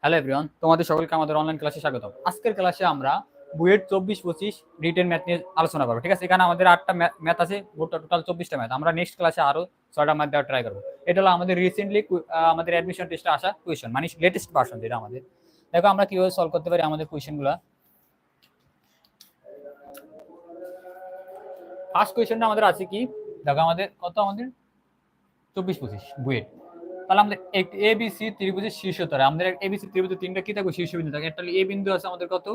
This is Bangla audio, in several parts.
হ্যালো এভরিওয়ান, তোমাদের সকলকে আমাদের অনলাইন ক্লাসে স্বাগতম। আজকের ক্লাসে আমরা বুয়েট 24-25 রিটেন ম্যাথ নিয়ে আলোচনা করবো। ঠিক আছে, এখানে আমাদের 8টা ম্যাথ আছে, টোটাল 24টা ম্যাথ। আমরা নেক্সট ক্লাসে আরো 6টা ম্যাথ দেওয়ার ট্রাই করবো। এটা হলো আমাদের রিসেন্টলি আমাদের অ্যাডমিশন টেস্টে আসা কোয়েশ্চেন, মানে লেটেস্ট ভার্সন যেটা আমাদের। দেখো আমরা কিভাবে সলভ করতে পারি আমাদের কোয়েশ্চেনগুলো। ফার্স্ট কোয়েশ্চেনটা আমাদের আছে কি, দেখো আমাদের কত, আমাদের 24-25 বুয়েট। তাহলে আমাদের এবিসি ত্রিভুজের শীর্ষতলে, আমাদের এবিসি ত্রিভুজের তিনটা কি থাকবে, শীর্ষবিন্দু থাকে। একটা এ বিন্দু আছে আমাদের কত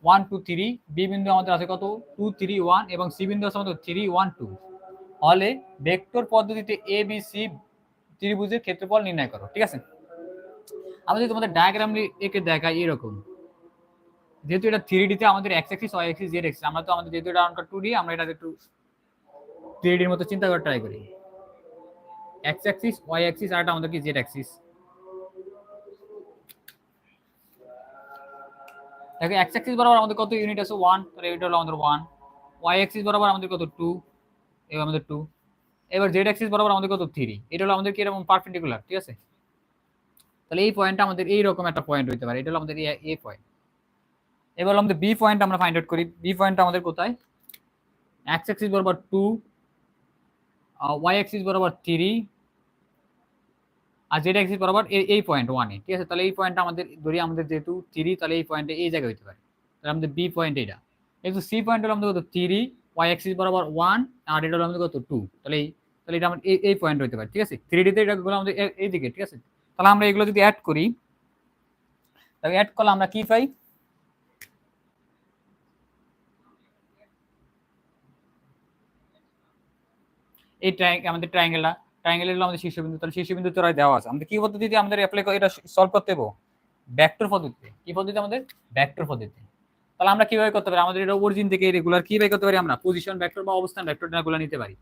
1 2 3, বি বিন্দু আমাদের আছে কত 2 3 1, এবং সি বিন্দু আছে আমাদের 3 1 2। হলে ভেক্টর পদ্ধতিতে এবিসি ত্রিভুজের ক্ষেত্রফল নির্ণয় করো। ঠিক আছে, আমাদের তোমাদের ডায়াগ্রাম একে দেখায় এরকম। যেহেতু এটা 3D তে আমাদের X axis Y axis Z axis, আমরা তো আমাদের যেহেতু এটা 2D, আমরা এটা একটু 3D এর মতো চিন্তা করে ট্রাই করি। এক্স অ্যাক্সিস ওয়াই অ্যাক্সিস আর এটা আমাদের কি জেড অ্যাক্সিস। দেখো এক্স অ্যাক্সিস বরাবর আমাদের কত ইউনিট আছে 1, তাহলে এটা হলো আমাদের 1। ওয়াই অ্যাক্সিস বরাবর আমাদের কত 2, এবার আমাদের 2। এবার জেড অ্যাক্সিস বরাবর আমাদের কত 3, এটা হলো আমাদের কি এরকম পারপেন্ডিকুলার। ঠিক আছে, তাহলে এই পয়েন্টটা আমাদের এইরকম একটা পয়েন্ট হইতে পারে, এটা হলো আমাদের এ পয়েন্ট। এবার আমাদের বি পয়েন্ট আমরা ফাইন্ড আউট করি। বি পয়েন্টটা আমাদের কোথায়, এক্স অ্যাক্সিস বরাবর 2, ওয়াই অ্যাক্সিস বরাবর 3, আর জেড অ্যাক্সিস বরাবর এই পয়েন্ট 1 এ। ঠিক আছে, তাহলে এই পয়েন্টটা আমাদের ধরি আমাদের যেহেতু 3, তাহলে এই পয়েন্টে এই জায়গায় হইতে পারে, তাহলে আমাদের বি পয়েন্ট এটা। কিন্তু সি পয়েন্ট হলো আমাদের কত 3, ওয়াই অ্যাক্সিস বরাবর 1, আর এটা হলো আমাদের কত 2, তাহলে এটা আমাদের এই পয়েন্ট হইতে পারে। ঠিক আছে, 3D তে এটা গুলো আমাদের এইদিকে। ঠিক আছে, তাহলে আমরা এগুলো যদি অ্যাড করি, তাহলে অ্যাড করলে আমরা কি পাই, এই আমাদের ট্রায়াঙ্গেল হলো আমাদের শীর্ষবিন্দু। তাহলে শীর্ষবিন্দু তোরা দেওয়া আছে, আমাদের কি পদ্ধতিতে আমাদের অ্যাপ্লাই করে এটা সলভ করতে হবে, ভেক্টর পদ্ধতিতে। কি পদ্ধতি আমাদের, ভেক্টর পদ্ধতি। তাহলে আমরা কিভাবে করতে পারি, আমাদের এটা অরিজিন থেকে রেগুলার কিভাবে করতে পারি, আমরা পজিশন ভেক্টর বা অবস্থান ভেক্টর এগুলো নিতে পারি।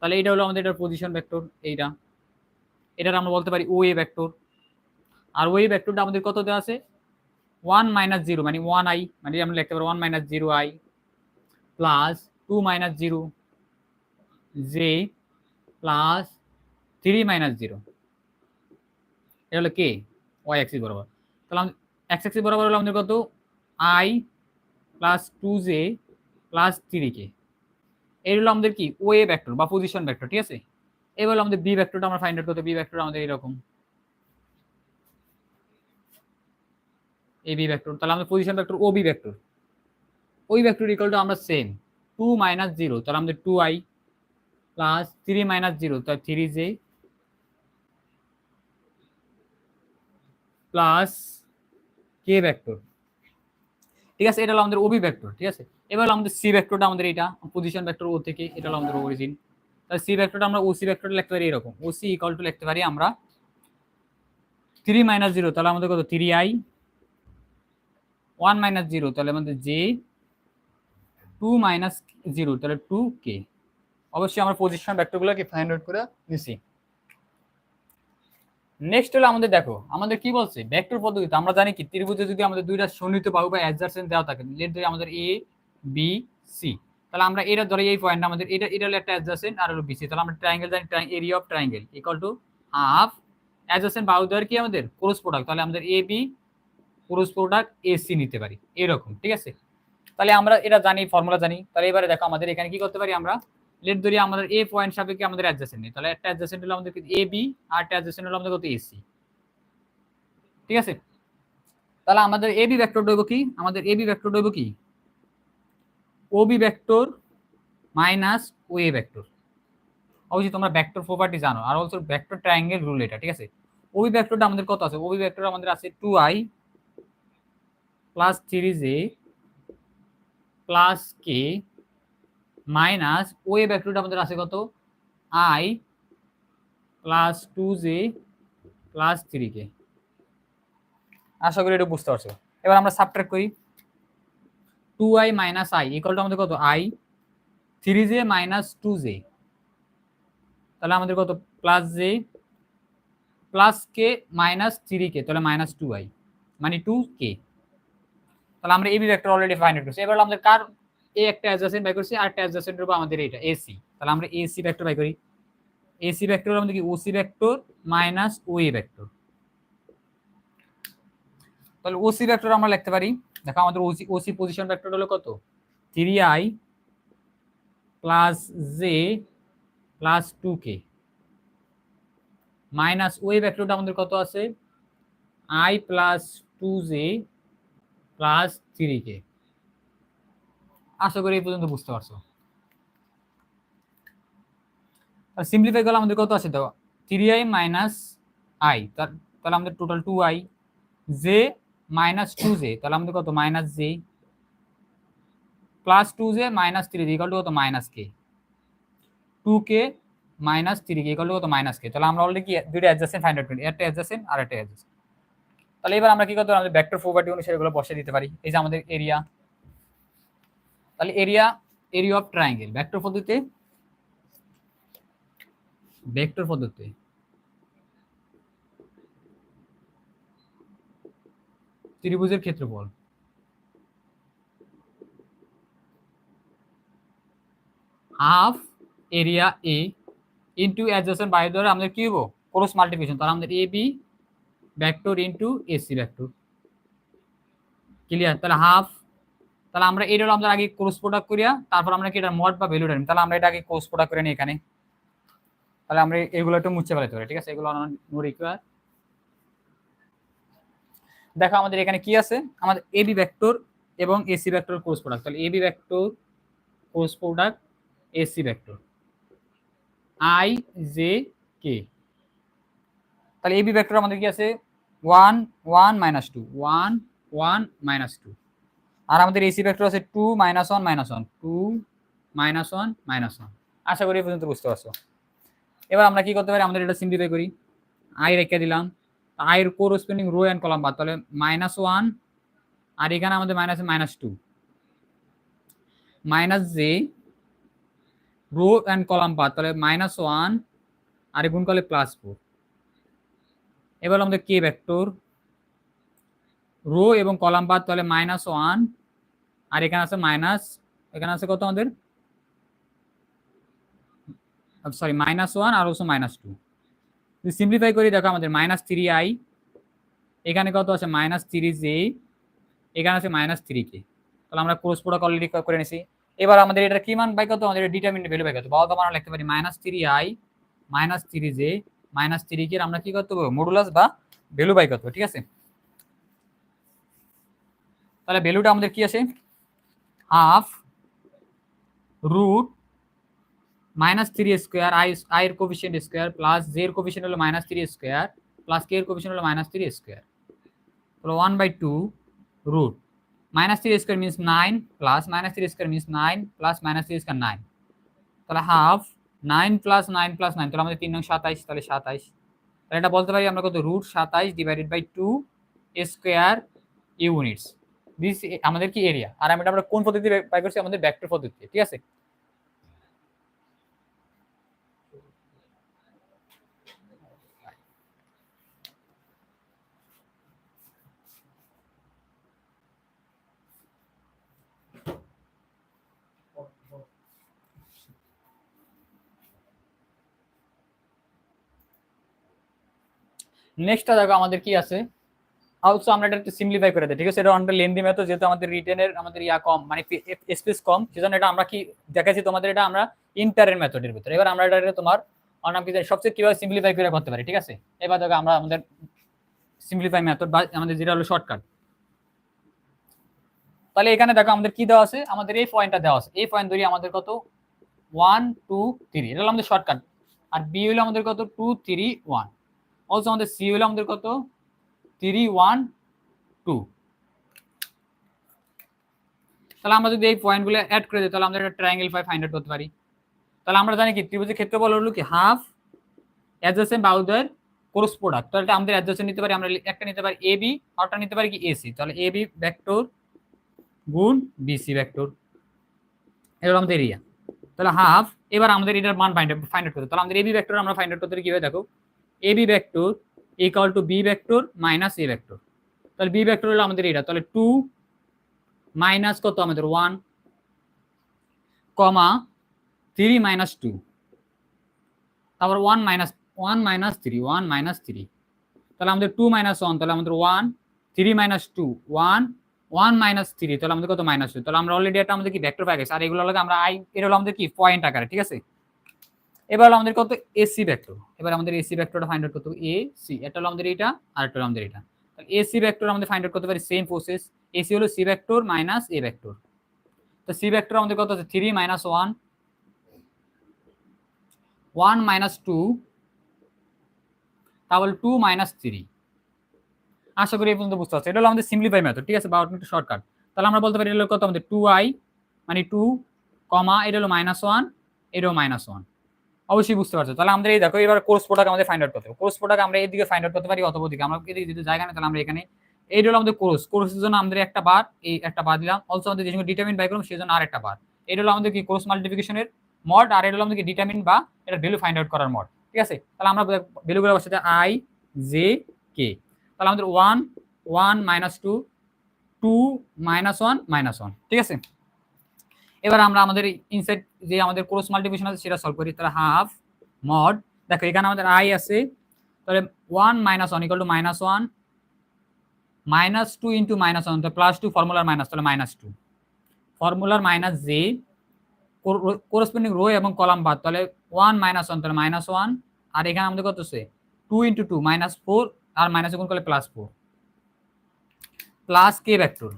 তাহলে এটা হলো আমাদের এটা পজিশন ভেক্টর, এটার আমরা বলতে পারি ও এ ভেক্টর। আর ওই ভেক্টরটা আমাদের কত দেওয়া আছে 1 - 0, মানে 1i, মানে আমরা লিখতে পারি 1 - 0i প্লাস 2 - 0 জে প্লাস 3 - 0, এটা হলো কে ওয়াই অ্যাক্সিস বরাবর। তাহলে এক্স অ্যাক্সিস বরাবর হলো আমাদের কত i plus 2j plus 3k। এই হলো আমাদের কি ও এ ভেক্টর বা পজিশন ভেক্টর। ঠিক আছে, এই হলো আমাদের বি ভেক্টরটা আমরা ফাইন্ড আউট করতে। বি ভেক্টর আমাদের এরকম এই বি ভেক্টর, তাহলে আমাদের পজিশন ভেক্টর ও বি ভেক্টর, ওই ভেক্টর ইকুয়াল টু আমরা সেম 2 - 0, তাহলে আমাদের 2i প্লাস 3 - 0, তাহলে 3j প্লাস কে ভেক্টর। ঠিক আছে, এটা হলো আমাদের ওবি ভেক্টর। ঠিক আছে, এবার হলো আমাদের সি ভেক্টরটা আমাদের এটা পজিশন ভেক্টর ও থেকে, এটা হলো আমাদের অরিজিন। তাহলে সি ভেক্টরটা আমরা ওসি ভেক্টরটা লিখতে পারি এরকম, ওসি ইকুয়াল টু লিখতে পারি আমরা 3 - 0, তাহলে আমাদের কত 3i, 1 - 0, তাহলে আমাদের j, 2 - 0, তাহলে 2k। অবশ্যই আমরা পজিশন ভেক্টরগুলোকে ফাইন্ড আউট করে নিছি। নেক্সট হলো আমাদের দেখো আমাদের কি বলছে ভেক্টর পদ্ধতিতে। আমরা জানি কি ত্রিভুজে যদি আমাদের দুইটা সন্নিহিত বাহু বা অ্যাডজাসেন্ট দেওয়া থাকে, লেট ধরি আমাদের এ বি সি, তাহলে আমরা এটা ধরে এই পয়েন্ট আমাদের এটা হলো একটা অ্যাডজাসেন্ট আর হলো বিসি। তাহলে আমরা ট্রায়াঙ্গেল জানি, area of triangle equal to half adjacent বাহু দ্বয়ের কি আমাদের ক্রস প্রোডাক্ট। তাহলে আমাদের A B cross product A C নিতে পারি এরকম। ঠিক আছে, তাহলে আমরা এটা জানি, ফর্মুলা জানি। তাহলে এবারে দেখো আমাদের এখানে কি করতে পারি, আমরা লেট ধরি আমাদের এ পয়েন্ট সাপেক্ষে আমাদের অ্যাডজাসেন্ট নেই, তাহলে একটা অ্যাডজাসেন্ট হলো আমাদের এ বি আর একটা অ্যাডজাসেন্ট হলো আমাদের কত এসি। ঠিক আছে, তাহলে আমাদের এ বি ভেক্টর দেবো কি, আমাদের এ বি ভেক্টর দেবো কি O B vector minus O A vector. অবশ্যই তোমরা ভেক্টর প্রপার্টি জানো, আর অলসো ভেক্টর ট্রায়াঙ্গেল রুল এটা। ঠিক আছে, ও বি ভেক্টরটা আমাদের কত আছে, ও বি ভেক্টর আমাদের আছে 2i plus 3j plus K minus O এ ভেক্টরটা আমাদের আছে কত i plus 2j plus 3k। আশা করি এটা বুঝতে পারছো। এবার আমরা সাবট্রাক্ট করি, 2i minus i equal to আমাদের কত i, 3j মাইনাস 2j, তাহলে আমাদের কত plus j plus K minus 3k, তাহলে মাইনাস 2i মানে 2k। তাহলে আমরা AB vector already find out করছি। এবার আমাদের কার এ একটা অ্যাডজাসেন্ট বাই করছি আর একটা অ্যাডজাসেন্ট হবে আমাদের এটা এসি, তাহলে আমরা এসি ভেক্টর বাই করি। এসি ভেক্টর আমাদের কি OC vector minus OA vector. তাহলে ওসি ভেক্টর আমরা লিখতে পারি, দেখো আমাদের ওসি ওসি পজিশন ভেক্টর হলো কত 3i plus J plus 2k minus ওই ভেক্টরটা আমাদের কত আছে i plus 2j plus 3k। আশা করি এই পর্যন্ত বুঝতে পারছো। সিম্পলিফাই করলে আমাদের কত আছে দেখো 3i মাইনাস i, তাহলে আমাদের total 2i, j minus 2j তাহলে আমাদের কত minus j plus 2j minus 3j equal to কত minus k, 2k minus 3k equal to কত মাইনাস k। তাহলে আমরা অলরেডি কি দুইটা অ্যাডজাসেন্ট ফাইন্ড আউট করি, একটা অ্যাডজাসেন্ট আর একটা অ্যাডজাসেন্ট। তাহলে এবার আমরা কি করতে পারি আমাদের ভেক্টর প্রপার্টি অনুসারে এগুলো বসিয়ে দিতে পারি। এই যে আমাদের এরিয়া, তাহলে এরিয়া অফ ট্রায়াঙ্গেল ভেক্টর পদ্ধতিতে ত্রিভুজের ক্ষেত্রফল হাফ এরিয়া এ ইনটু অ্যাডজেসেন্ট বাই দ্বারা আমাদের কি হবো ক্রস মাল্টিপ্লিকেশন, তাহলে আমাদের A B vector into AC vector. Clear? তাহলে হাফ, তাহলে আমরা এটা হলো আমরা আগে ক্রস প্রোডাক্ট করিয়া তারপর আমরা কি এটা মড বা ভ্যালুটা নিই, তাহলে আমরা এটা আগে ক্রস প্রোডাক্ট করে নিই এখানে। তাহলে আমরা এগুলো একটু মুছে ফেলাতে পারি, ঠিক আছে? এগুলো নো রিকোয়ার। দেখো আমাদের এখানে কি আছে, আমাদের এবি ভেক্টর এবং এসি ভেক্টর ক্রস প্রোডাক্ট। তাহলে AB vector cross product AC vector I J K. তাহলে এবি ভেক্টর আমাদের কি আছে 1 1 মাইনাস 2 1 1 মাইনাস 2, আর আমাদের এসি ভেক্টর আছে 2 মাইনাস 1 মাইনাস 1 2 মাইনাস 1 মাইনাস 1। আশা করি এই পর্যন্ত বুঝতে পারছো। এবার আমরা কি করতে পারি, আমাদের এটা সিম্পলিফাই করি, আই রেখে দিলাম, আই এর কোরসপন্ডিং রো এন্ড কলাম বাদ, তাহলে মাইনাস 1 আর এখানে আমাদের minus minus 2 minus J row and column বাদ, তাহলে মাইনাস 1 আর গুণ করলে প্লাস 4। এবার আমাদের কে ভেক্টর রো এবং কলাম বাদ, তাহলে মাইনাস 1 আর এখানে আছে মাইনাস, এখানে আছে কত আমাদের sorry minus 1 are also minus 2। যদি সিম্পলিফাই করি দেখো আমাদের মাইনাস 3i, এখানে কত আছে মাইনাস 3j, এখানে আছে মাইনাস 3k। তাহলে আমরা ক্রস প্রোডাক্ট অলরেডি করে নিছি। এবার আমাদের এটা কি মান বাই কত, আমাদের ডিটারমিনেন্ট ভ্যালু বাই কত, বাবা তো আমরা লিখতে পারি minus 3i minus 3j minus 3k এর আমরা কি করতে হবে মডুলাস বা ভ্যালু বাই কত, ঠিক আছে? তাহলে ভ্যালুটা আমাদের কি আছে half root minus 3 square I এর কোফিশিয়েন্ট স্কোয়ার প্লাস জে এর কোফিশিয়েন্ট হলো মাইনাস 3 স্কোয়ার প্লাস কে এর কোফিশিয়েন্ট হলো মাইনাস 3 স্কোয়ার, তাহলে 1/2 root minus 3 square means 9 plus minus 3 square means 9 plus minus 3 square 9, তাহলে হাফ 9 প্লাস 9 প্লাস 9, তাহলে আমাদের 3 নং 27, তাহলে 27। তাহলে এটা বলতে পারি আমরা কত root 27 divided by 2 square units. This আমাদের কি এরিয়া, আর আমরা কোন পদ্ধতি বাই করছি, আমাদের ভেক্টর পদ্ধতি, ঠিক আছে? নেক্সটটা দেখো আমাদের কি আছে, অলসো আমরা এটা একটু সিম্পলিফাই করে দিই, ঠিক আছে? এটা অনেকটা লেন্দি মেথড, যেহেতু আমাদের রিটেনের আমাদের ইয়া কম মানে স্পেস কম, সেজন্য এটা আমরা কি দেখাচ্ছি তোমাদের, এটা আমরা ইন্টারের মেথডের ভিতরে। এবার আমরা এটা তোমার অনাম কি সবচেয়ে কিভাবে সিম্পলিফাই করে করতে পারি, ঠিক আছে? এবার দেখো আমরা আমাদের সিম্পলিফাই মেথড বা আমাদের যেটা হলো শর্টকাট। তাহলে এখানে দেখো আমাদের কি দেওয়া আছে, আমাদের এই পয়েন্টটা দেওয়া আছে, এই পয়েন্ট ধরি আমাদের কত 1 2 3, এটা হলো আমাদের শর্টকাট। আর বি হলো আমাদের কত 2 3 1, অলসো আমাদের সি হলো আমাদের কত 3 1 2। তাহলে আমরা যদি এই পয়েন্টগুলো অ্যাড করে দিই, তাহলে আমরা একটা ট্রায়াঙ্গেল ফাইন্ড আউট করতে পারি। তাহলে আমরা জানি কি ত্রিভুজের ক্ষেত্রফল হলো কি হাফ অ্যাডজেসেন্ট বাহুদ্বয়ের ক্রস প্রোডাক্ট। তাহলে এটা আমাদের অ্যাডজেসেন্ট নিতে পারি, আমরা একটা নিতে পারি এবি, আরটা নিতে পারি কি এসি। তাহলে এবি ভেক্টর গুণ বিসি ভেক্টর, এটা হলো আমাদের এরিয়া। তাহলে হাফ, এবার আমাদের এটার মান ফাইন্ড আউট করতে, তাহলে আমাদের এবি ভেক্টর আমরা ফাইন্ড আউট করতে কিভাবে দেখো, AB vector equal to B vector minus A vector. তাহলে বি ভেক্টর হলো আমাদের এটা, তাহলে 2 মাইনাস কত আমাদের 1 কমা 3 মাইনাস 2, তারপর 1 মাইনাস 3 1 মাইনাস 3, তাহলে আমাদের 2 মাইনাস 1, তাহলে আমাদের 1 3 মাইনাস 2 1 1 মাইনাস 3, তাহলে আমাদের কত মাইনাস 2। তাহলে আমরা অলরেডি এটা আমাদের কি ভেক্টর পাই গেছে। আর এগুলো লাগে আমরা এটা হলো আমাদের কি পয়েন্ট আকারে, ঠিক আছে। এবার হলো আমাদের কত এসি ভেক্টর। এবার আমাদের এসি ভেক্টরটা ফাইন্ড আউট করতে হবে। এ সি, এটা হলো আমাদের এটা, আর এটা হলো আমাদের এটা। তাহলে এসি ভেক্টর আমাদের ফাইন্ড আউট করতে পারি সেম প্রসেস। এসি হলো C vector minus A vector. তো সি ভেক্টর আমাদের কত আছে 3 মাইনাস 1 1 মাইনাস 2, তাহলে 2 মাইনাস 3। আশা করি এই পর্যন্ত বুঝতে পারছো। এটা হলো আমাদের সিম্পলিফাই মেথড, ঠিক আছে, বা একটু শর্টকাট। তাহলে আমরা বলতে পারি এটা হলো কত আমাদের 2i মানে 2 কমা এটা হলো -1, এটাও -1। অবশ্যই বুঝতে পারছো। তাহলে আমাদের এই দেখো এবার কোর্স প্রোডাক্ট আমাদের ফাইন্ড আউট করতে হবে। কোর্স প্রোডাক্ট আমরা এইদিকে ফাইন্ড আউট করতে পারি অথবা ওদিকে। আমরা এদিকে যেহেতু জায়গা নেই তাহলে আমরা এখানে এইটা হলো আমাদের কোর্সের জন্য আমাদের একটা বার, এই একটা বার দিলাম। অলসো আমাদের যেগুলো ডিটারমিন বাই করলাম সেই জন্য আরেকটা বার। এটা হলো আমাদের কি কোর্স মাল্টিপ্লিকেশনের মড, আর এটা হলো আমাদের কি ডিটারমিন বা এটা ভ্যালু ফাইন্ড আউট করার মড, ঠিক আছে। তাহলে আমরা ভ্যালুগুলো বসাতে i j k। তাহলে আমাদের 1 1 -2 2 -1 -1, ঠিক আছে। এবার আমরা আমাদের ইনসাইড যে আমাদের ক্রস মাল্টিপ্লিকেশন আছে সেটা সলভ করি। তাহলে হাফ মড, দেখো এখানে আমাদের i আছে, তাহলে 1 - 1 = -1 -2 * -1, তাহলে +2 ফর্মুলার মাইনাস, তাহলে -2 ফর্মুলার মাইনাস j কোরসপন্ডিং রো এবং কলাম বাদ, তাহলে 1 - 1 তাহলে -1, আর এখানে আমাদের কত আছে 2 * 2 -4, আর মাইনাস গুণ করলে +4 প্লাস কে ভেক্টর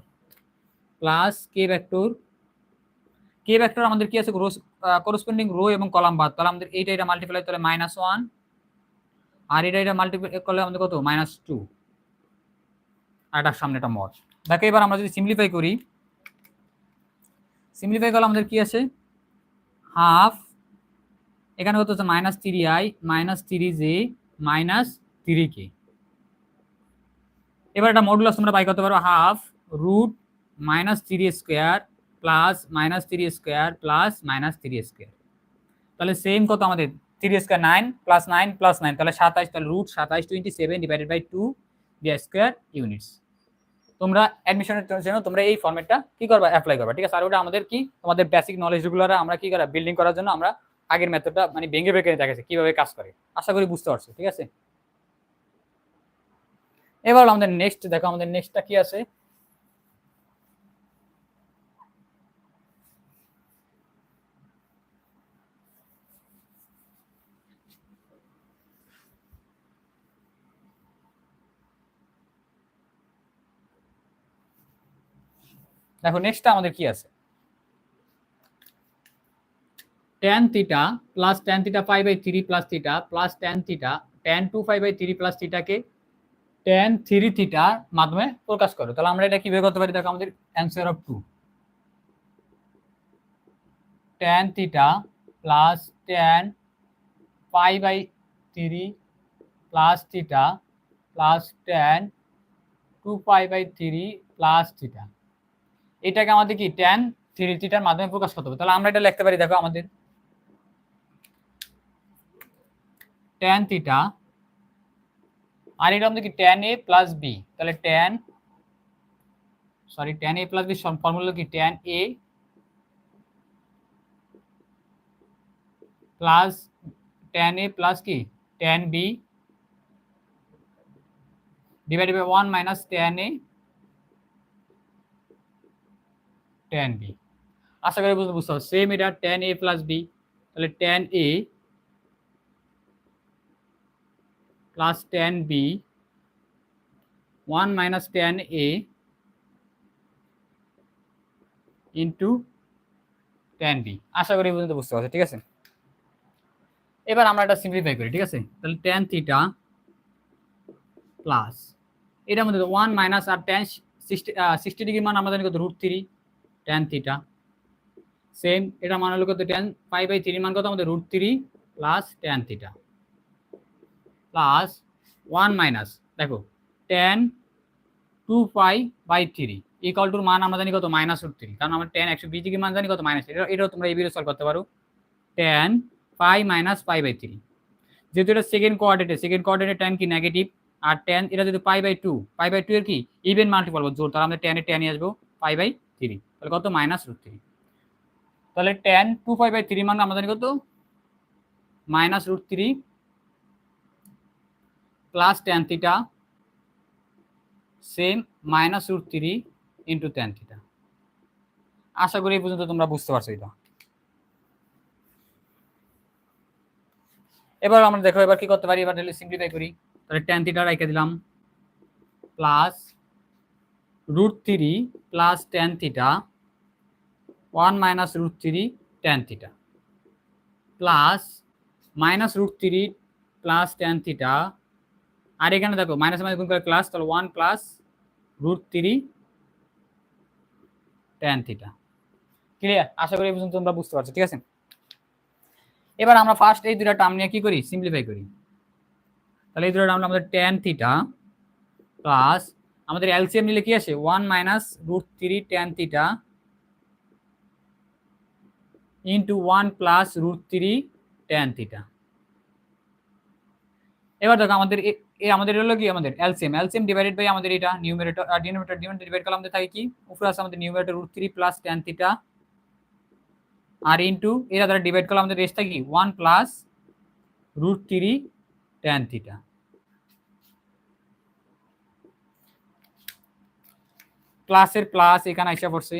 কে ভেক্টর আমাদের কি আছে করসপন্ডিং রো এবং কলাম বাদ, তাহলে আমাদের এটা মাল্টিপ্লাই, তাহলে -1, আর এটা মাল্টিপ্লাই করলে আমাদের কত -2, আর এটার সামনে একটা মড। দেখো এবার আমরা যদি সিম্পলিফাই করি, সিম্পলিফাই করলে আমাদের কি আছে হাফ, এখানে কত হচ্ছে -3i -3j -3k। এবার এটা মডুলাস তোমরা বাই করতে পারো হাফ রুট -3² প্লাস -3² প্লাস -3²। তাহলে সেম কত আমাদের 3² 9 প্লাস 9 প্লাস 9, তাহলে 27, তাহলে root 27 27 divided by 2 the square units. তোমরা অ্যাডমিশনের জন্য তোমরা এই ফরম্যাটটা কি করবা অ্যাপ্লাই করবা, ঠিক আছে। আর ওটা আমাদের কি তোমাদের বেসিক নলেজগুলো আমরা কি করা বিল্ডিং করার জন্য আমরা আগের মেথডটা মানে ভেঙে ভেঙে দেখাচ্ছি কিভাবে কাজ করে। আশা করি বুঝতে পারছো, ঠিক আছে। এবার আমাদের নেক্সট দেখো আমাদের নেক্সটটা কি আছে। দেখো নেক্সটটা আমাদের কি আছে, tan theta plus tan theta π/3 plus theta plus tan theta tan 2π/3 plus থিটাকে tan 3 থিটার মাধ্যমে প্রকাশ করো। তাহলে আমরা এটা কিভাবে করতে পারি, দেখো আমাদের answer of 2 tan theta plus tan π/3 plus theta plus tan 2π/3 plus theta, এটাকে আমাদের কি tan 3 থিটার মাধ্যমে প্রকাশ করতে হবে। তাহলে আমরা এটা লিখতে পারি, দেখো আমাদের tan থিটা, আর এটা আমাদের কি tan a প্লাস b, তাহলে tan a plus b formula কি tan a plus tan a plus কি tan b divided by 1 minus tan a tan b। আশা করি বুঝতে পারছো। সেম এটা tan a প্লাস b, তাহলে tan a plus tan b 1 minus tan a into tan b। আশা করি বুঝতে পারছো, ঠিক আছে। এবার আমরা এটা সিম্পলিফাই করি, ঠিক আছে। তাহলে tan থিটা প্লাস এটার মধ্যে 1 মাইনাস আর tan 60 ডিগ্রি মান আমরা জানি কত √3 tan থিটা, সেম এটা মান হলো কত tan π/3 মান কত আমাদের √3 plus tan theta plus 1 minus দেখো tan 2π/3 ইকুয়াল টু মান আমরা জানি কত -√3, কারণ আমরা tan 120 ডিগ্রি মান জানি কত মাইনাস, এটাও তোমরা এই ভিডিও সলভ করতে পারো। tan π - π/3, যেহেতু এটা সেকেন্ড কোঅর্ডিনেটে tan কি নেগেটিভ, আর tan এটা যদি π/2 এর কি ইভেন মাল্টিপল জোর, তাহলে আমরা tan এর tan নিয়ে আসবো π/3, তাহলে কত -√3। তাহলে tan 2π/3 মান আমরা জানি কত -√3 plus tan theta same -√3 into tan theta. আশা করি এই পর্যন্ত তোমরা বুঝতে পারছো এটা। এবার আমরা দেখো এবার কি করতে পারি, এবার তাহলে সিম্পলিফাই করি। তাহলে tan থিটা রেখে দিলাম plus √3 plus tan theta 1 minus √3 tan theta plus -√3 plus tan theta, আর এখানে দেখো মাইনাস মাইনাস গুণ করে প্লাস, তাহলে 1 প্লাস √3 tan থিটা। ক্লিয়ার? আশা করি এই পর্যন্ত তোমরা বুঝতে পারছো, ঠিক আছে। এবার আমরা ফার্স্ট এই দুটো টার্ম নিয়ে কি করি, সিম্পলিফাই করি। তাহলে এই দুটো টার্ম আমাদের tan থিটা প্লাস আমাদের এলসিএম নিলে কি আসে 1 minus √3 tan theta into 1 plus √3 tan theta. এবার দেখো আমাদের আমাদের হলো কি, আমাদের এলসিএম ডিভাইডেড বাই আমাদের এটা নিউমারেটর আর ডিনোমিনেটর ডিভাইড করলে আমাদের থাকে কি, উপরে আছে আমাদের নিউমারেটর √3 প্লাস tan থিটা আর ইনটু এটা দ্বারা ডিভাইড করলে আমাদের রেস্ট থাকে কি 1 প্লাস √3 tan থিটা। প্লাসের প্লাস এখানে আইসা পড়ছে।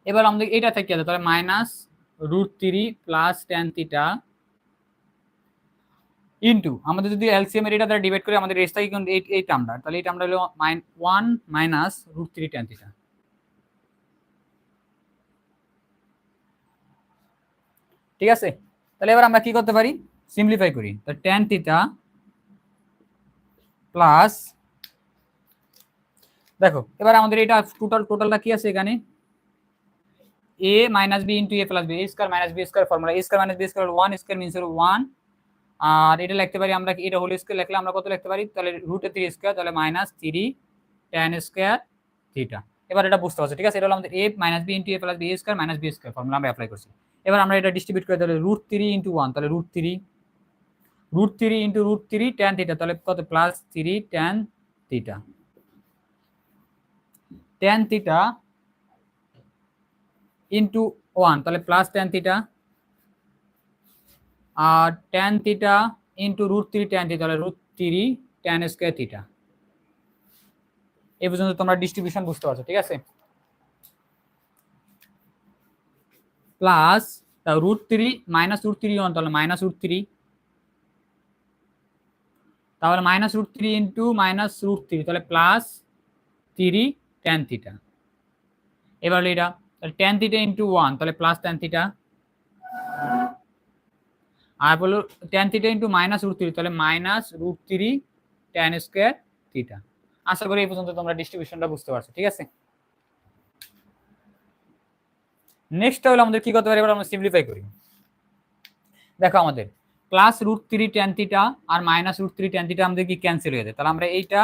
এবার আমাদের এটা থেকে আছে তাহলে -√3 প্লাস tan থিটা ইনটু আমাদের যদি এলসিএম এর এটা দ্বারা ডিভাইড করে আমাদের রেস্ট থাকে কিন্তু এই টার্মটা, তাহলে এই টার্মটা হলো 1 মাইনাস √3 tan থিটা। ঠিক আছে, তাহলে এবার আমরা কি করতে পারি, সিম্পলিফাই করি। তো tan থিটা প্লাস, দেখো এবার আমাদের এটা টোটালটা কি আছে এখানে, a minus b into a plus b, a square minus b square formula, a square minus b square 1 square means 1, আর এটা লিখতে পারি আমরা, এটা হোল স্কয়ার লিখলে আমরা কত লিখতে পারি, তাহলে √3 স্কয়ার, তাহলে -3 tan স্কয়ার থিটা। এবার এটা বুঝতে পারছো, ঠিক আছে। এটা হলো আমাদের a minus b into a plus b square minus b square formula আমরা অ্যাপ্লাই করছি। এবার আমরা এটা ডিস্ট্রিবিউট করে, তাহলে √3 ইনটু 1, তাহলে √3 ইনটু √3 tan থিটা, তাহলে কত plus 3 tan theta. tan theta into 1, তাহলে প্লাস tan থিটা, আর tan theta into √3 tan theta, তাহলে √3 tan স্কয়ার থিটা। এই পর্যন্ত তোমরা ডিস্ট্রিবিউশন বুঝতে পারছো, ঠিক আছে। প্লাস √3 মাইনাস √3 1, তাহলে -√3, তাহলে -√3 ইনটু -√3, তাহলে প্লাস 3 tan থিটা। এবার এটা তাহলে tan থিটা ইনটু 1, তাহলে প্লাস tan থিটা, আর বলো tan থিটা ইনটু -√3, তাহলে -√3 tan স্কয়ার থিটা। আশা করি এই পর্যন্ত তোমরা ডিস্ট্রিবিউশনটা বুঝতে পারছো, ঠিক আছে। নেক্সট হলো আমাদের কি করতে পারি, এবার আমরা সিম্পলিফাই করি। দেখো আমাদের প্লাস √3 tan থিটা আর -√3 tan থিটা আমাদের কি ক্যান্সেল হয়ে যায়, তাহলে আমরা এইটা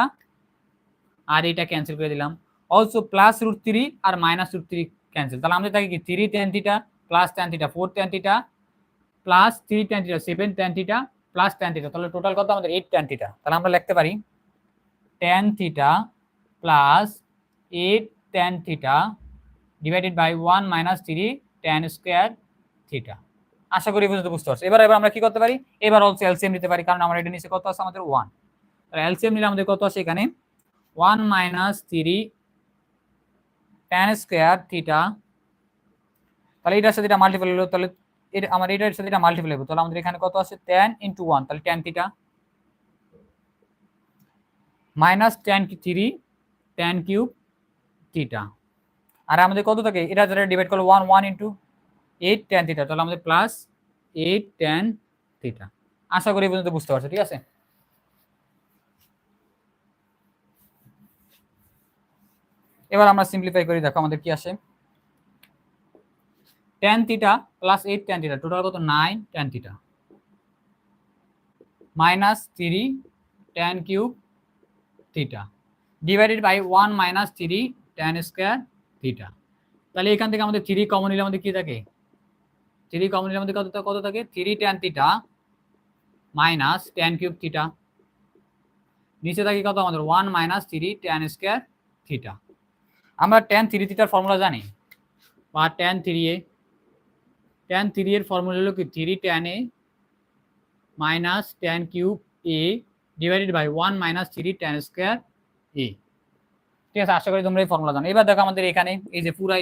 আর এইটা ক্যান্সেল করে দিলাম। অলসো প্লাস √3 আর -√3 ক্যান্সেল, তাহলে আমাদের থাকে কি 3 tan theta plus tan theta 4 tan theta plus 3 tan theta 7 tan theta plus tan theta, তাহলে টোটাল কত আমাদের 8 tan থিটা। তাহলে আমরা লিখতে পারি tan theta plus 8 tan theta divided by 1 minus 3 tan square theta. আশা করি পর্যন্ত বুঝতে পারছো। এবার আমরা কি করতে পারি, এবার অলসো এলসিএম নিতে পারি, কারণ আমরা এটা নিচে কত আছে আমাদের 1, তাহলে এলসিএম নিলে আমাদের কত আছে এখানে 1 মাইনাস 3 tan স্কয়ার থিটা, তাহলে এটার সাথে এটা মাল্টিপ্লাই হলো, তাহলে এটা আমার এটার সাথে এটা মাল্টিপ্লাই হবে, তাহলে আমাদের এখানে কত আছে tan ইনটু 1, তাহলে tan theta minus tan 3 tan cube theta, আর আমাদের কত থাকে এটা যারা ডিভাইড করলে 1 1 ইনটু 8 tan থিটা, তাহলে আমাদের প্লাস 8 tan থিটা। আশা করি এই পর্যন্ত বুঝতে পারছো, ঠিক আছে। এবার আমরা সিম্পলিফাই করি, দেখো আমাদের কি আসে, tan theta plus 8 tan theta, total কত 9 tan theta minus 3 tan cube theta divided by 1 minus 3 tan square theta. তাহলে এখান থেকে আমাদের 3 কমন নিলে আমাদের কি থাকে, 3 কমন নিলে আমাদের কত থাকে 3 tan theta minus tan cube theta, নিচে থাকে কত আমাদের 1 মাইনাস 3 tan স্কয়ার থিটা। আমরা tan 3 থিটার ফর্মুলা জানি, বা tan 3a, tan 3 এর ফর্মুলা হলো কি 3 tan a minus tan cube a divided by 1 minus 3 tan square a. ঠিক আছে, আশা করি তোমরা এই ফর্মুলা জানো। এবার দেখো আমাদের এখানে এই যে পুরা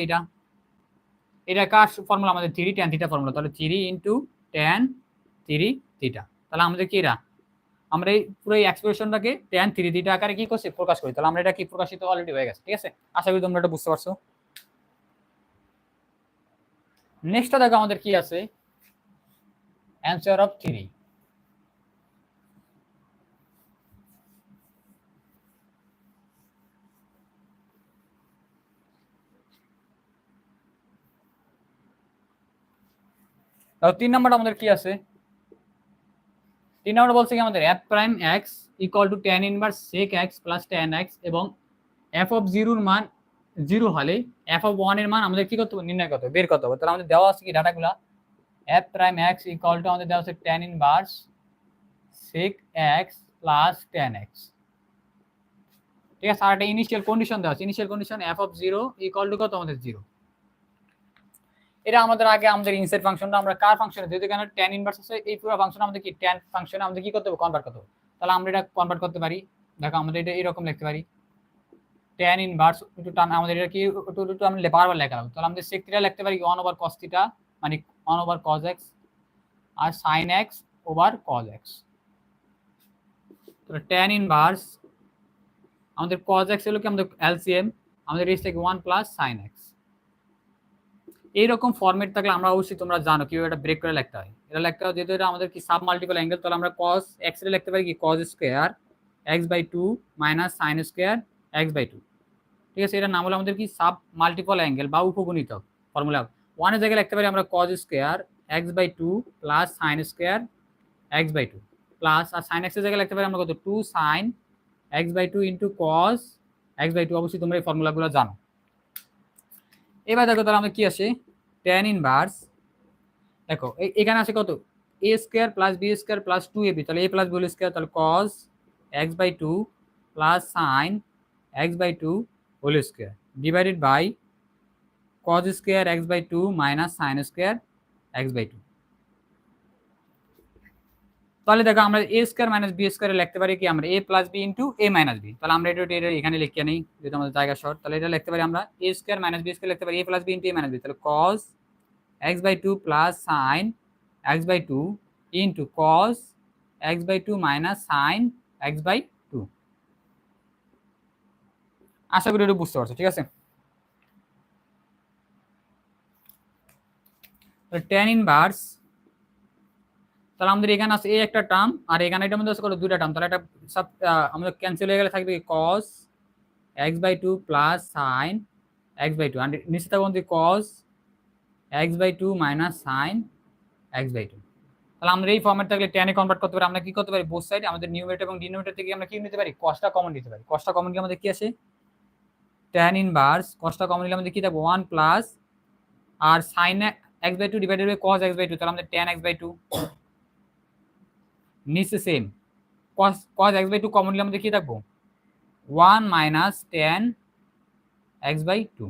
এটা কার ফর্মুলা, আমাদের 3 tan থিটা ফর্মুলা। তাহলে 3 ইনটু tan 3 থিটা। তাহলে আমাদের কি এরা, আমরা এই পুরো এই এক্সপ্রেশনটাকে tan 3 থিটা আকারে কি করছি, প্রকাশ করি। তাহলে আমরা এটা কি প্রকাশিত অলরেডি হয়ে গেছে। ঠিক আছে, আশা করি তোমরা এটা বুঝতে পারছো। নেক্সটটা দেখো আমাদের কি আছে, অ্যানসার অফ 3। তাহলে 3 নাম্বারটা আমাদের কি আছে, 3 নাম্বার বলছে কি আমাদের f prime x equal to tan inverse sec x plus tan x, এবং f অফ 0 এর মান 0 হলে f অফ 1 এর মান আমাদের কি করতে হবে, নির্ণয় করতে হবে, বের করতে হবে। তাহলে আমাদের দেওয়া আছে কি ডাটাগুলা, f prime x equal to আমাদের দেওয়া আছে tan inverse sec x plus tan x। ঠিক আছে, আর একটা ইনিশিয়াল কন্ডিশন দেওয়া আছে, initial condition f of 0 equal to কত আমাদের 0। এটা আমাদের আগে আমাদের ইনসাইড ফাংশনটা আমরা কার ফাংশনে, যেহেতু এখানে tan ইনভার্স আছে, এই পুরো ফাংশন আমাদের কি tan ফাংশনে আমাদের কি করতে হবে, কনভার্ট করতে হবে। তাহলে আমরা এটা কনভার্ট করতে পারি। দেখো আমাদের এটা এরকম লিখতে পারি, tan ইনভার্স একটু টান, আমাদের এটা কি একটু আমরা বারবার লেখা হবে। তাহলে আমাদের sec থিটা লিখতে পারি 1 ওভার cos থিটা, মানে 1 ওভার cos x, আর sin x over cos x। তাহলে tan ইনভার্স আমাদের cos x হলো কি আমাদের এলসিএম, আমাদের রেস থেকে 1 প্লাস sin x। এইরকম ফরম্যাট থাকলে আমরা অবশ্যই তোমরা জানো কিভাবে এটা ব্রেক করে লিখতে হয়। এটা লিখতে হয় যেহেতু এটা আমাদের কি সাব মাল্টিপল অ্যাঙ্গেল, তাহলে আমরা cos x এর লিখতে পারি কি cos square x/2 minus sin square x/2। ঠিক আছে, এটার নাম হলো আমাদের কি সাব মাল্টিপল অ্যাঙ্গেল বা উপগুণিতক ফর্মুলা। 1 এর জায়গায় লিখতে পারি আমরা cos square x/2 plus sin square x/2 plus, আর sin x এর জায়গায় লিখতে পারি আমরা কত 2 sin x/2 into cos x/2। অবশ্যই তোমরা এই ফর্মুলাগুলো জানো। এবার দেখো তাহলে আমাদের কি আসে, tan ইনভার্স, দেখো এখানে আছে কত a square plus b square plus 2ab, তাহলে a plus b whole square, তাহলে cos x/2 plus sin x/2 whole square divided by cos square x/2 minus sin square x/2। তাহলে দেখো আমরা a স্কয়ার মাইনাস b স্কয়ারে লিখতে পারি কি আমরা a plus b into a minus b। তাহলে আমরা এটা এখানে লিখে নেই যেহেতু আমাদের জায়গা শর্ট। তাহলে এটা লিখতে পারি আমরা a square minus b square লিখতে পারি a plus b into a minus b। তাহলে cos x/2 plus sin x/2 into cos x/2 minus sin x/2। আশা করি এটা বুঝতে পারছো। ঠিক আছে, tan ইনভার্স, তাহলে আমাদের এখানে আছে এই একটা টার্ম, আর এখানে এটার মধ্যে আছে কত দুইটা টার্ম। তাহলে এটা সব আমাদের ক্যান্সেল হয়ে গেলে থাকবে cos x/2 plus sin x/2, আর নিচে থাকবে cos x/2 minus sin x/2। তাহলে আমরা এই ফর্মেট থাকলে tan এ কনভার্ট করতে পারি। আমরা কি করতে পারি, বোথ সাইড আমাদের নিউমারেটর এবং ডিনোমিনেটর থেকে আমরা কি নিতে পারি, cosটা কমন নিতে পারি। cosটা কমন কি আমাদের কি আসে, tan ইনভার্স cosটা কমন নিলে আমাদের কি থাকবে 1 প্লাস, আর sin x/2 divided by cos x/2, তাহলে আমাদের tan x/2 নিচে সেম cos x/2 কমন নিলে আমাদের কি থাকবো 1 মাইনাস tan x/2।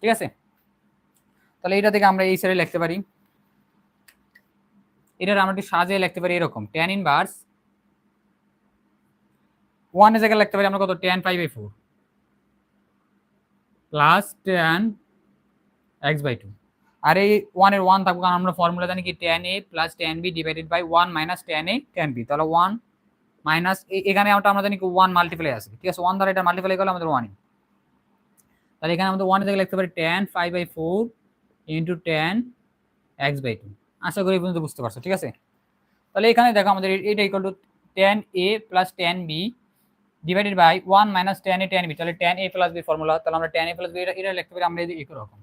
ঠিক আছে, তাহলে এটা থেকে আমরা এই সাইডে লিখতে পারি, এটার আমরা একটু সাজিয়ে লিখতে পারি এরকম, tan ইনভার্স 1 এর জায়গায় লিখতে পারি আমরা কত tan π/4 প্লাস tan x/2, আর এই 1 এর 1 থাকবে কারণ আমরা ফর্মুলা জানি কি tan a plus tan b divided by 1 minus tan a tan b। তাহলে 1 মাইনাস এখানে আমরা জানি কি 1 মাল্টিপ্লাই আছে। ঠিক আছে, 1 দ্বারা এটা মাল্টিপ্লাই করলে আমাদের 1। তাহলে এখানে আমাদের 1 এর জায়গায় লিখতে পারি tan π/4 ইনটু tan x/2। আশা করি এই পর্যন্ত বুঝতে পারছো। ঠিক আছে, তাহলে এখানে দেখো আমাদের এটা equal to tan a plus tan b divided by 1 minus tan a tan b। তাহলে tan a plus b formula, তাহলে আমরা tan a প্লাস b এটা লিখতে পারি আমরা এরকম।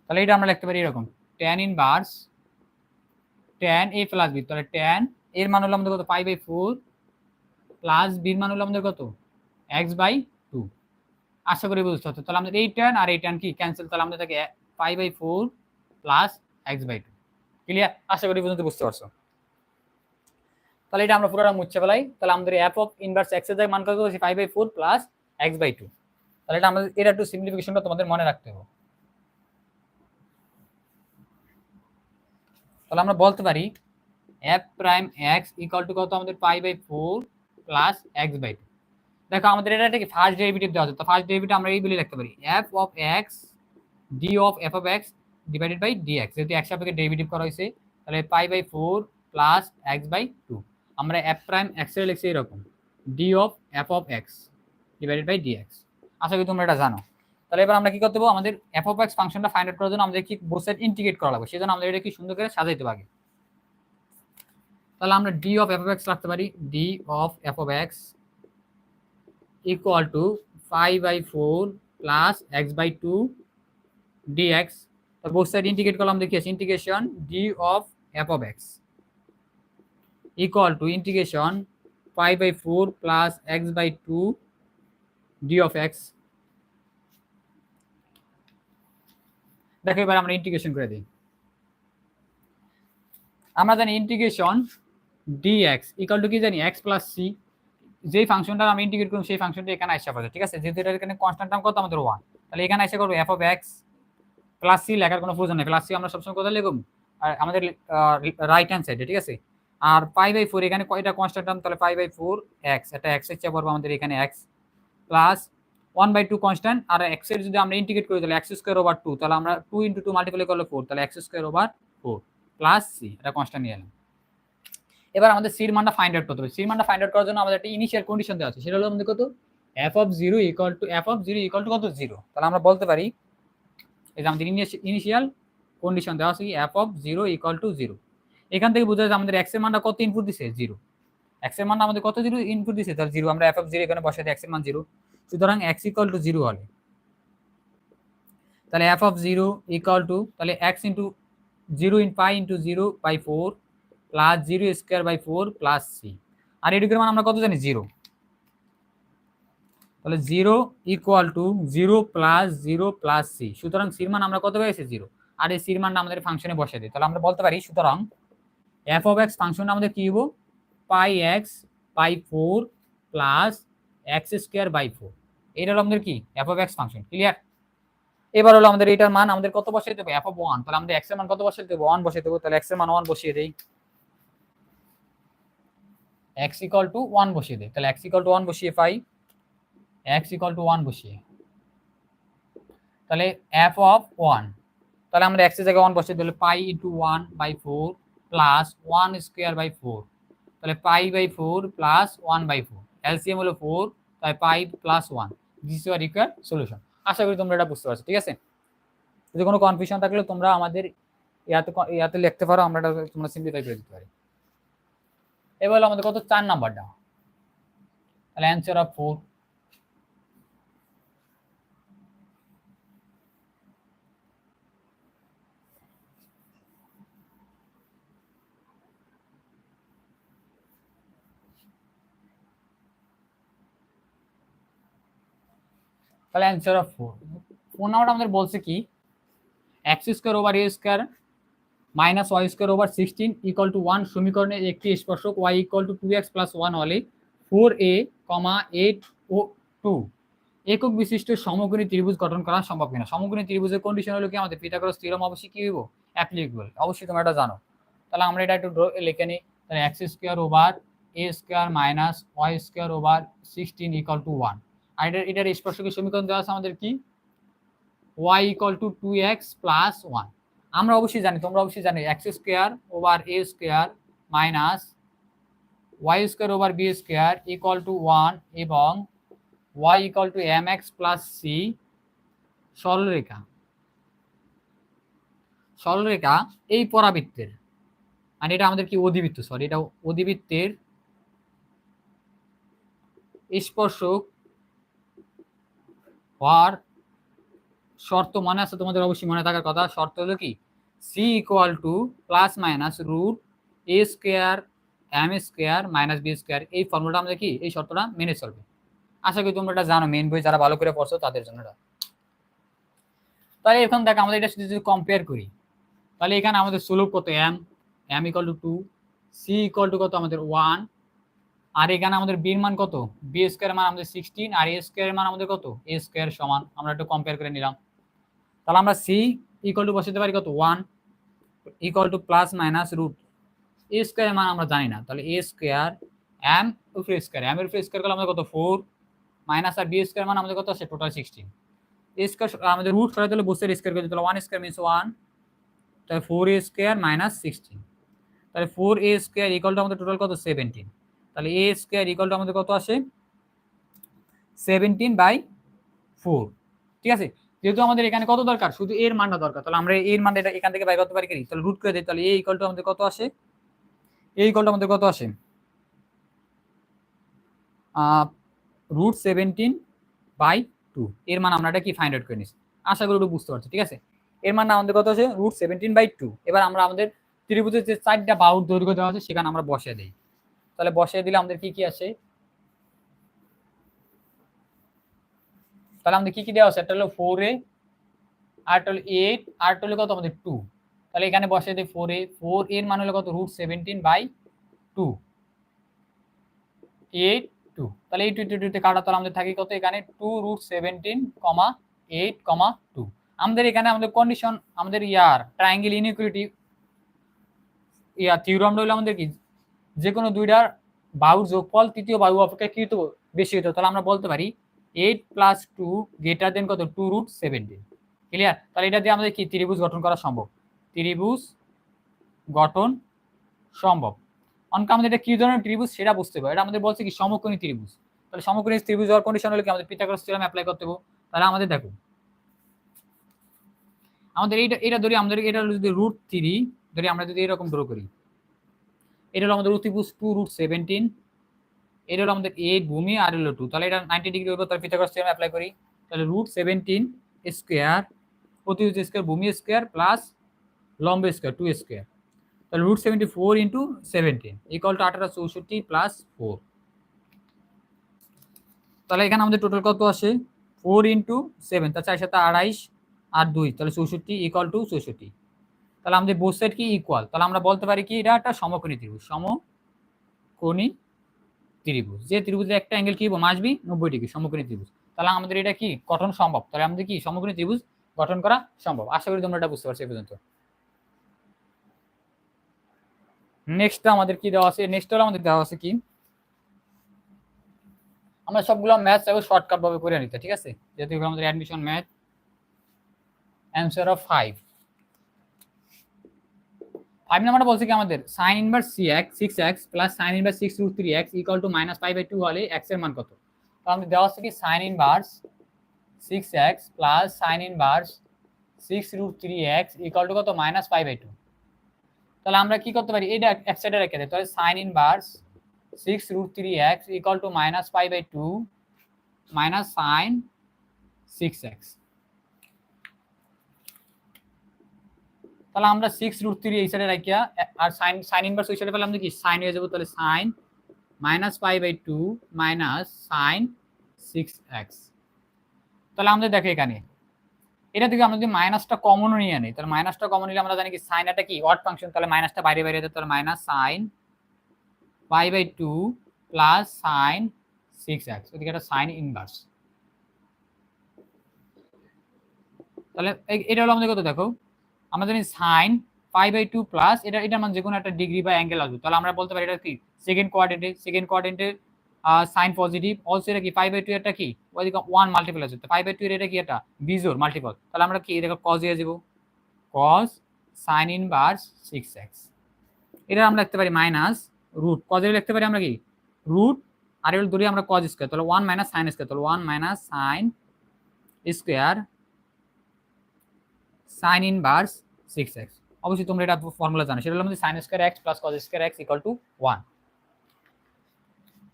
তাহলে এটা আমরা লিখতে পারি এরকম, tan inverse tan a plus b, তাহলে tan এর মান হলো আমাদের কত π/4 প্লাস b এর মান হলো আমাদের কত x/2। আশা করি বুঝতে পারছো। তাহলে আমাদের এই tan আর এই tan কি ক্যান্সেল, তাহলে আমাদের থাকে π/4 প্লাস x/2। ক্লিয়ার, আশা করি পর্যন্ত বুঝতে পারছো। তাহলে এটা আমরা পুরোটা মুছে ফেলাই। তাহলে আমাদের f অফ ইনভার্স x এর জায়গায় মান কত হচ্ছে π/4 প্লাস x/2। তাহলে এটা আমাদের এটা একটু সিম্পলিফিকেশনটা তোমাদের মনে রাখতে হবে। তাহলে আমরা বলতে পারি f prime x equal to কত আমাদের pi by 4 plus x by 2। দেখো আমাদের এটা কি ফার্স্ট ডেরিভেটিভ দেওয়া আছে, তো ফার্স্ট ডেরিভেটিভ আমরা এই বলে লিখতে পারি f of x d of f of x divided by dx, যেহেতু এক্স সাপেক্ষে ডেরিভেটিভ করা হয়েছে তাহলে pi by 4 plus x by 2। আমরা এফ প্রাইম এক্স এর লিখছি এরকম d of f of x divided by dx. আশা করি তোমরা এটা জানো। তাহলে এবার আমরা কি করতে হবে, আমাদের এফ অফ এক্স ফাংশনটা ফাইন্ড আউট করার জন্য আমাদের কি বোথ সাইড ইন্টিগ্রেট করা লাগবে, সেজন্য আমরা এটা কি সুন্দর করে সাজাইতে পারি। তাহলে আমরা d of f of x রাখতে পারি d of f of x equal to 5/4 plus x by 2 dx। তো বোথ সাইড ইন্টিগ্রেট করলাম, দেখি integration d of f of x equal to integration 5/4 plus x by 2 d of x. দেখো এবার আমরা ইন্টিগ্রেশন করে দিই। আমরা জানি ইন্টিগ্রেশন dx ইকুয়াল টু কি জানি x প্লাস সি, যেই ফাংশনটা আমি ইন্টিগ্রেট করব সেই ফাংশনটা এখানে আসা পাবে, ঠিক আছে। যেহেতু এখানে কনস্ট্যান্ট টার্ম কত আমাদের 1, তাহলে এখানে এসে করব f of x plus C, লেখার কোনো প্রয়োজন নেই, প্লাস সি আমরা সবসময় কোথায় লিখব, আর আমাদের রাইট হ্যান্ড সাইডে, ঠিক আছে। আর পাই বাই 4 এখানে কয়টা কনস্ট্যান্ট টার্ম, তাহলে পাই বাই 4 এক্স, এটা এক্স এর চেয়ে পড়বে আমাদের এখানে এক্স প্লাস 1/2 কনস্ট্যান্ট, আর এক্স এর যদি আমরা ইন্টিগ্রেট করি তাহলে এক্স স্কয়ার ওভার 2, তাহলে আমরা 2 × 2 মাল্টিপ্লাই করলে 4, তাহলে x square over 4 plus C, এটা কনস্ট্যান্ট নিয়ে এলাম। এবার আমাদের সির মানটা ফাইন্ড আউট করতে হবে। সির মানটা ফাইন্ড আউট করার জন্য আমাদের একটা ইনিশিয়াল কন্ডিশন দেওয়া আছে, সেটা হলো আমাদের কত এফ অফ 0 ইকুয়াল টু কত 0। তাহলে আমরা বলতে পারি এই যে আমাদের ইনিশিয়াল কন্ডিশন দেওয়া আছে কি এফ অফ 0 ইকুয়াল টু 0। এখান থেকে বোঝা যায় আমাদের এক্স এর মানটা কত ইনপুট দিছে 0, এক্স এর মানটা আমাদের কত 0 ইনপুট দিছে, তাহলে 0, আমরা এফ অফ 0 এখানে বসাই দিই এক্স এর মান 0। সুতরাং এক্স ইকুয়াল টু 0 হলে তাহলে এফ অফ 0 ইকুয়াল টু, তাহলে x into 0 in pi into 0/4 plus 0 square by 4 plus c, আর এটুকুর মান আমরা কত জানি 0, তাহলে 0 equal to 0 plus 0 plus c. সুতরাং সির মান আমরা কত পেয়েছি 0, আর এই সির মানটা আমাদের ফাংশনে বসিয়ে দিই। তাহলে আমরা বলতে পারি সুতরাং এফ অফ এক্স ফাংশনটা আমাদের কি হবো pi x by 4 plus x square by 4, এটা হলো আমাদের কি f of x function. Clear? এবার হলো আমাদের এটার মান আমাদের কত বসিয়ে দেবো এফ অফ 1, তাহলে আমাদের এক্স এর মান কত বসিয়ে দেবো 1 বসিয়ে দেবো, তাহলে এক্স এর মান 1 বসিয়ে দেই, x ইকুয়াল টু 1 বসিয়ে দেই, তাহলে x ইকুয়াল টু 1 বসিয়ে পাই x ইকুয়াল টু 1 বসিয়ে, তাহলে f অফ 1, তাহলে আমরা x এর জায়গায় 1 বসিয়ে দিলে pi into 1/4 plus 1 square by 4, তাহলে পাই বাই 4 প্লাস 1/4, এলসিএম হলো 4, তাই pi plus 1। This is our required solution. আশা করি তোমরা এটা বুঝতে পারছো, ঠিক আছে। যদি কোনো কনফিউশন থাকলে তোমরা আমাদের ইয়াতে লিখতে পারো, আমরা এটা তোমরা সিম্পলিফাই করে দিতে পারি। এবার আমাদের কত 4 নাম্বারটা, তাহলে অ্যানসার অফ 4। তাহলে অ্যানসার অফ 4 নাম্বারটা আমাদের বলছে কি x square over a square minus y square over 16 equal to 1 সমীকরণের একটি স্পর্শক y equal to 2x plus 1 হলে 4a, 8 ও 2 একক বিশিষ্ট সমকোণী ত্রিভুজ গঠন করা সম্ভব কিনা। সমকোণী ত্রিভুজের কন্ডিশন হলো কি আমাদের পিথাগোরাস থিওরেম অবশ্যই কি হইব অ্যাপ্লিকেবল, অবশ্যই তোমরা এটা জানো। তাহলে আমরা এটা একটু লিখে নিই, তাহলে x square over a square minus y square over 16 equal to 1, আর এটার স্পর্শকের সমীকরণ দেওয়া আছে আমাদের কি y equal to 2x plus 1। আমরা অবশ্যই জানি, তোমরা অবশ্যই জানি x square over a square minus y square over b square equal to 1 এবং y equal to mx plus c সরলরেখা এই পরাবৃত্তের, আর এটা আমাদের কি অধিবৃত্ত, সরি এটা অধিবৃত্তের স্পর্শক হওয়ার শর্ত মনে আছে তোমাদের, অবশ্যই মনে থাকার কথা। শর্ত হলো কি C equal to plus minus root a square m square minus b square, এই ফর্মুলাটা আমাদের কি এই শর্তটা মেনে চলবে। আশা করি তোমরা এটা জানো, মেন বই যারা ভালো করে পড়ছো তাদের জন্য এটা। তাহলে এখন দেখ আমাদের এটা যদি কম্পেয়ার করি, তাহলে এখানে আমাদের স্লোপ কত m equal to 2, C equal to কত আমাদের 1, আর এখানে আমাদের বি এর মান কত বি স্কয়ার মান আমাদের 16, আর এ স্কয়ার মান আমাদের কত এ স্কয়ার সমান, আমরা একটু কম্পেয়ার করে নিলাম। তাহলে আমরা সি ইকুয়াল টু বসাতে পারি কত 1 equal to plus minus root a square মান আমরা জানি না, তাহলে এ স্কয়ার এম উপরে স্কয়ার, এম এর উপরে স্কয়ার করলে আমাদের কত 4 মাইনাস আর বি স্কয়ার মান আমাদের কত আসে টোটাল 16। এ স্কয়ার আমাদের রুট সরাতে হলে বসে স্কয়ার করতে, তাহলে 1 স্কয়ার মিন্স 1, তাহলে 4a স্কয়ার মাইনাস 16, তাহলে 4a স্কয়ার ইকুয়াল টু আমাদের টোটাল কত 17, তাহলে a স্কয়ার ইকুয়াল টু আমাদের কত আসে 17/4। ঠিক আছে, যেহেতু আমাদের এখানে কত দরকার, শুধু এর মানটা দরকার, তাহলে আমরা এর মানটা এটা এখান থেকে বাইর করতে পারি কি, তাহলে রুট করে দিই, তাহলে a ইকুয়াল টু আমাদের কত আসে, a ইকুয়াল টু আমাদের কত আসে √17/2। এর মান আমরা এটা কি ফাইন্ড আউট করে নিছি, আশা করি একটু বুঝতে পারছি। ঠিক আছে, এর মান আমাদের কত আছে √17/2। এবার আমরা আমাদের ত্রিভুজের যে 4টা বাহুর দৈর্ঘ্য দেওয়া আছে সেখানে আমরা বসিয়ে দিই, তাহলে বসিয়ে দিলে আমাদের কি কি আসে, তাহলে আমাদের কি কি দেওয়া আছে, একটা হলো 4a, আর একটা হলো 8, আর একটা হলো কত আমাদের 2, তাহলে এখানে বসিয়ে দিই 4a, 4 এর মান হলো কত √17/2, 8 2, তাহলে এই 2 তে কাটা, তাহলে আমাদের থাকে কত এখানে 2√17, 8, 2। আমাদের এখানে আমাদের কন্ডিশন আমাদের ট্রায়াঙ্গেল ইনইকুয়ালিটি থিওরামটা হলো আমাদের কি, যে কোনো দুইটার বাহুর যোগফল তৃতীয় বাহু অপেক্ষা কি হতো বেশি হতো, তাহলে আমরা বলতে পারি 8 + 2 গ্রেটার দেন কত 2√17। ক্লিয়ার, তাহলে এটা দিয়ে আমাদের কি ত্রিভুজ গঠন করা সম্ভব, ত্রিভুজ গঠন সম্ভব। অঙ্ক আমাদের এটা কি ধরনের ত্রিভুজ সেটা বুঝতে হবে, এটা আমাদের বলছে কি সমকোণী ত্রিভুজ, তাহলে সমকোণী ত্রিভুজ হওয়ার কন্ডিশন হলো কি আমাদের পিথাগোরাস থিওরেম অ্যাপ্লাই করতে হবে। তাহলে আমাদের দেখো আমাদের এটা ধরি, আমাদের এটা হলো যদি √3 ধরি, আমরা যদি এরকম ড্র করি, এটা হলো আমাদের ত্রিভুজ 2√17, এটা হলো আমাদের 8 ভূমি আর হলো 2, তাহলে এটা 90 ডিগ্রি হবে, তাহলে পিথাগোরাস থিওরেম অ্যাপ্লাই করি, তাহলে √17 স্কয়ার প্রতিভুজ স্কয়ার ভূমি স্কয়ার প্লাস লম্ব স্কয়ার 2 স্কয়ার, তাহলে √74 × 17 ইকুয়াল টু 1864 প্লাস 4। তাহলে এখানে আমাদের টোটাল কত আসে 4 × 7, তার 4 সাথে 28 আর 2, তাহলে 64 ইকুয়াল টু 64। তাহলে আমাদের বোথ সাইড কি ইকুয়াল, তাহলে আমরা বলতে পারি কি এটা একটা সমকোণী ত্রিভুজ, সমকোণী ত্রিভুজ, যে ত্রিভুজের একটা অ্যাঙ্গেল কি আসবি 90 ডিগ্রি, সমকোণী ত্রিভুজ। তাহলে আমাদের এটা কি গঠন সম্ভব, তাহলে আমাদের কি সমকোণী ত্রিভুজ গঠন করা সম্ভব। আশা করি তোমরা এটা বুঝতে পারছো এই পর্যন্ত। নেক্সট আমাদের কি দেওয়া আছে, নেক্সট হলো আমাদের দেওয়া আছে কি, আমরা সবগুলো ম্যাথ চাইবো শর্টকাট ভাবে করে নিতে। ঠিক আছে, যেহেতু এগুলো আমাদের অ্যাডমিশন ম্যাথ, অ্যান্সার অফ 5 নাম্বারটা বলছে কি আমাদের sin inverse cx 6x plus sin inverse 6√3x equal to -5/2 হলে x এর মান কত। তো আমাদের দেওয়া আছে কি sin inverse 6x plus sin inverse 6√3x equal to কত -5/2। তাহলে আমরা কি করতে পারি, এটা এক সাইডে রেখে দেই, তাহলে sin inverse 6√3x equal to -5/2 minus sin 6x। তাহলে আমরা 6√3 এই সাইডে রাখিয়া আর sin ইনভার্স ওই সাইডে পেলে আমরা কি sin হয়ে যাব, তাহলে sin -5/2 মাইনাস sin 6x। তাহলে আমাদের দেখো এখানে এটা থেকে আমরা যদি মাইনাসটা কমন নিয়ে আনি, তাহলে মাইনাসটা কমন নিলে আমরা জানি কি sin এটা কি অড ফাংশন, তাহলে মাইনাসটা বাইরে বাইরে যেতে, তাহলে minus sin π/2 plus sin 6x, ওদিকে একটা sin ইনভার্স। তাহলে এটা হলো আমাদের কত, দেখো আমরা জানি sin π/2 প্লাস এটার মান যে কোনো একটা ডিগ্রি বা অ্যাঙ্গেল আসবে, তাহলে আমরা বলতে পারি এটা কি সেকেন্ড কোয়াড্রেন্টে সাইন পজিটিভ, অলসো এটা কি π/2 এটা কি ওইদিকে 1 মাল্টিপল আছে, তো π/2 এটা কি এটা বিজোড় মাল্টিপল, তাহলে আমরা কি এটা cos দিয়ে দেব, cos sin ইনভার্স 6x। এটা আমরা লিখতে পারি মাইনাস রুট, cos এর লিখতে পারি আমরা কি রুট, আর এর ধরি আমরা cos স্কয়ার, তাহলে 1 - sin স্কয়ার, তাহলে 1 - sin square sin inverse 6x। অবশ্যই তোমরা এটা ফর্মুলা জানো, সেটা হলো আমাদের sin square x plus cos square x equal to 1।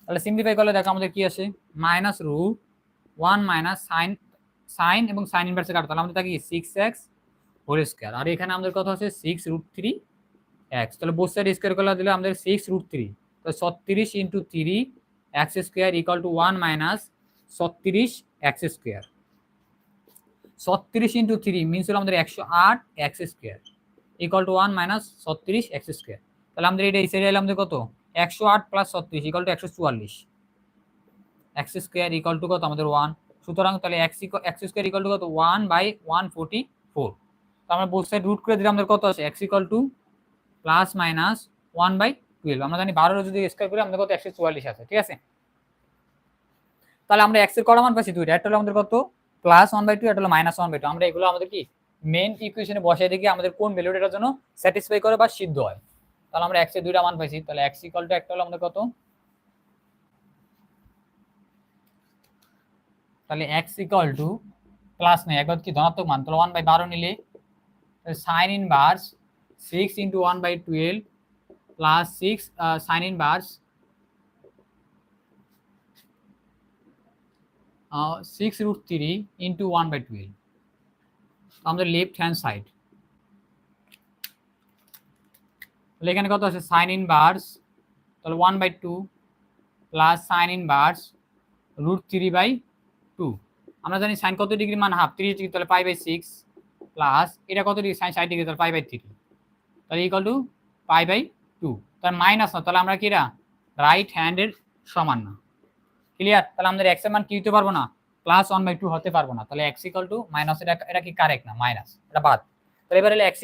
তাহলে সিম্পলিফাই করলে দেখো আমাদের কি আসে -√1 - sin এবং sin ইনভার্সে কাটো, তাহলে আমাদের থাকে 6x হোল স্কয়ার, আর এখানে আমাদের কত আছে 6√3x, তাহলে বোথ সাইড স্কয়ার করলে দিলে আমাদের 6√3, তো 36 × 3 x square equal to 1 - 36x square. 36 × 3 means হলো আমাদের 108 x square equal to 1 - 36x square. তাহলে আমাদের এটা এই সাইডে এলে আমাদের কত 108 plus 36 equal to 144 x square equal to কত আমাদের 1। সুতরাং তাহলে x স্কয়ার ইকুয়াল টু কত 1/144। তো আমরা বোথ সাইড রুট করে দিলে আমাদের কত আছে x equal to plus minus 1/12। আমরা জানি 12 যদি স্কয়ার করি আমাদের কত 144 আছে, ঠিক আছে। তাহলে আমরা x এর কত মান পাচ্ছি দুইটা, এটা হলো আমাদের কত +1/2, এটা হলো -1/2। আমরা এগুলো আমাদের কি মেইন ইকুয়েশনে বসাই দেখি আমাদের কোন ভ্যালুটা এটার জন্য স্যাটিসফাই করে বা সিদ্ধ হয়। তাহলে আমরা x এর দুইটা মান পাইছি, তাহলে x = একটা হলো আমাদের কত, তাহলে x প্লাস নেই একবার কি ধনাত্মক মান, তাহলে 1/12 নিলে sin inverse 6 × 1/12 plus 6 sin inverse 6√3 × 1/12 আমাদের লেফট হ্যান্ড সাইড। তাহলে এখানে কত আছে sin ইনভার্স, তাহলে 1/2 প্লাস sin ইনভার্স √3/2। আমরা জানি sin কত ডিগ্রি মান হাফ, 30 ডিগ্রি, তাহলে π/6 প্লাস এটা কত ডিগ্রি sin 60 ডিগ্রি, তাহলে π/3, তাহলে π/2। তাহলে মাইনাস না, তাহলে আমরা কি এটা রাইট হ্যান্ডের সমান না, ক্লিয়ার। তাহলে আমাদের x এর মান কি হতে পারবো না, +1/2 হতে পারবো না। তাহলে x মাইনাস, এটা কি কারেক্ট না, মাইনাস এটা বাদ। তাহলে এবার হলো x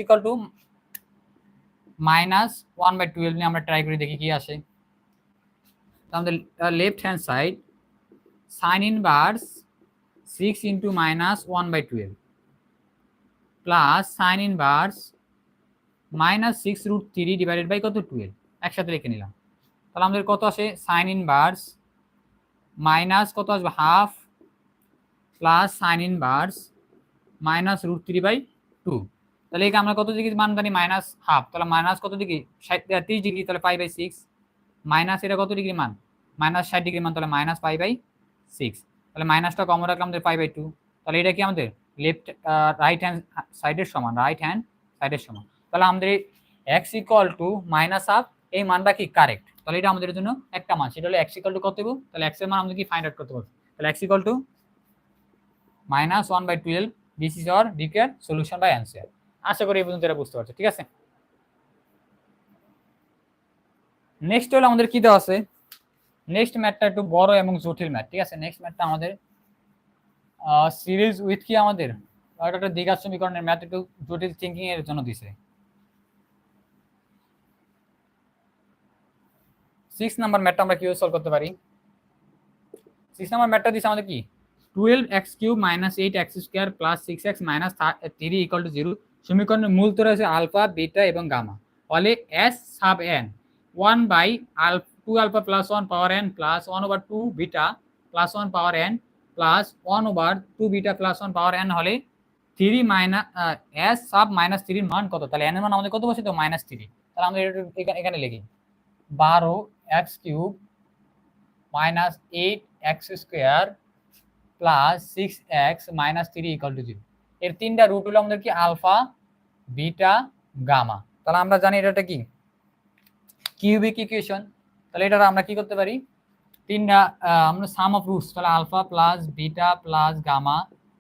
-1/12 নিয়ে আমরা ট্রাই করে দেখি কি আসে। আমাদের left hand side sin inverse 6 × -1/12 plus sin inverse -6√3 divided by কত 12, একসাথে লিখে নিলাম। তাহলে আমাদের কত আসে sin ইনভার্স মাইনাস কত আসবে হাফ প্লাস sin ইনভার্স -√3/2। তাহলে এখানে আমরা কত ডিগ্রি মান জানি -হাফ, তাহলে মাইনাস কত ডিগ্রি 30 ডিগ্রি, তাহলে π/6 মাইনাস এটা কত ডিগ্রি মান -60 ডিগ্রি মান, তাহলে -π/6, তাহলে মাইনাসটা কম রাখলাম আমাদের π/2। তাহলে এটা কি আমাদের লেফট রাইট হ্যান্ড সাইডের সমান, রাইট হ্যান্ড সাইডের সমান। তাহলে আমাদের x -হাফ এই মানটা কি কারেক্ট, তাহলে এটা আমাদের জন্য একটা মান, সেটা হলো x কত দেব, তাহলে x এর মান আমরা কি ফাইন্ড আউট করতে পারবো। তাহলে x -1/12, this is our required solution by answer. আশা করি এই পর্যন্ত এটা বুঝতে পারছো, ঠিক আছে। নেক্সট হলো আমাদের কি দেওয়া আছে, নেক্সট ম্যাথটা একটু বড় এবং জটিল ম্যাথ, ঠিক আছে। নেক্সট ম্যাথটা আমাদের সিরিজ উইথ কি আমাদের একটা দ্বিঘাত সমীকরণের ম্যাথ, একটু জটিল থিংকিং এর জন্য দিছে। 6 নাম্বার ম্যাথটা আমরা কিভাবে সলভ করতে পারি। 6 নাম্বার ম্যাথটা দিছে আমাদের কি 12x³ - 8x² + 6x - 3 = 0 সমীকরণের মূল তথ্য আছে আলফা, বিটা এবং গামা। ফলে s sub n 1/2 alpha + 1 power n plus 1/2 beta plus 1 power n plus 1/2 beta plus 1 power n হলে 3 s sub -3 এর মান কত। তাহলে n এর মান আমাদের কত বসিত -3। তাহলে আমরা এটা এখানে লিখি 12x³ - 8x² প্লাস 6x - 3 = 0। এর তিনটা রুট হলো আমাদের কি আলফা, বিটা, গামা। তাহলে আমরা জানি এটা কি কিউবিক ইকুয়েশন। তাহলে এটা আমরা কি করতে পারি, তিনটা আমরা সাম অফ রুটস, তাহলে alpha plus beta plus gamma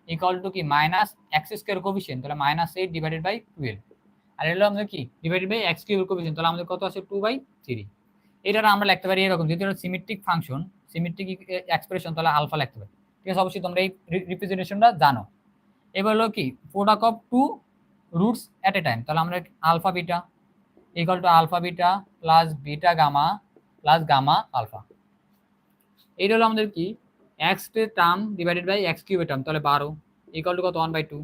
= কি -x² কোএফিশিয়েন্ট, তাহলে -8 ডিভাইডেড বাই 12, আর এটা হলো আমাদের কি ডিভাইডেড বাই x³ কোএফিশিয়েন্ট, তাহলে আমাদের কত আসে 2/3। এটা আমরা লিখতে পারি এরকম, যেহেতু এটা সিমেট্রিক ফাংশন, সিমেট্রিক এক্সপ্রেশন, তাহলে আলফা লিখতে পারি, ঠিক আছে। অবশ্যই তোমরা এই রিপ্রেজেন্টেশনটা জানো। এবার হলো কি product of two roots at a time, তাহলে আমরা alpha beta = alpha beta plus beta gamma plus gamma alpha. এইটা হলো আমাদের কি x এর টার্ম ডিভাইডেড বাই x³ এর টার্ম, তাহলে 12 = কত 1/2।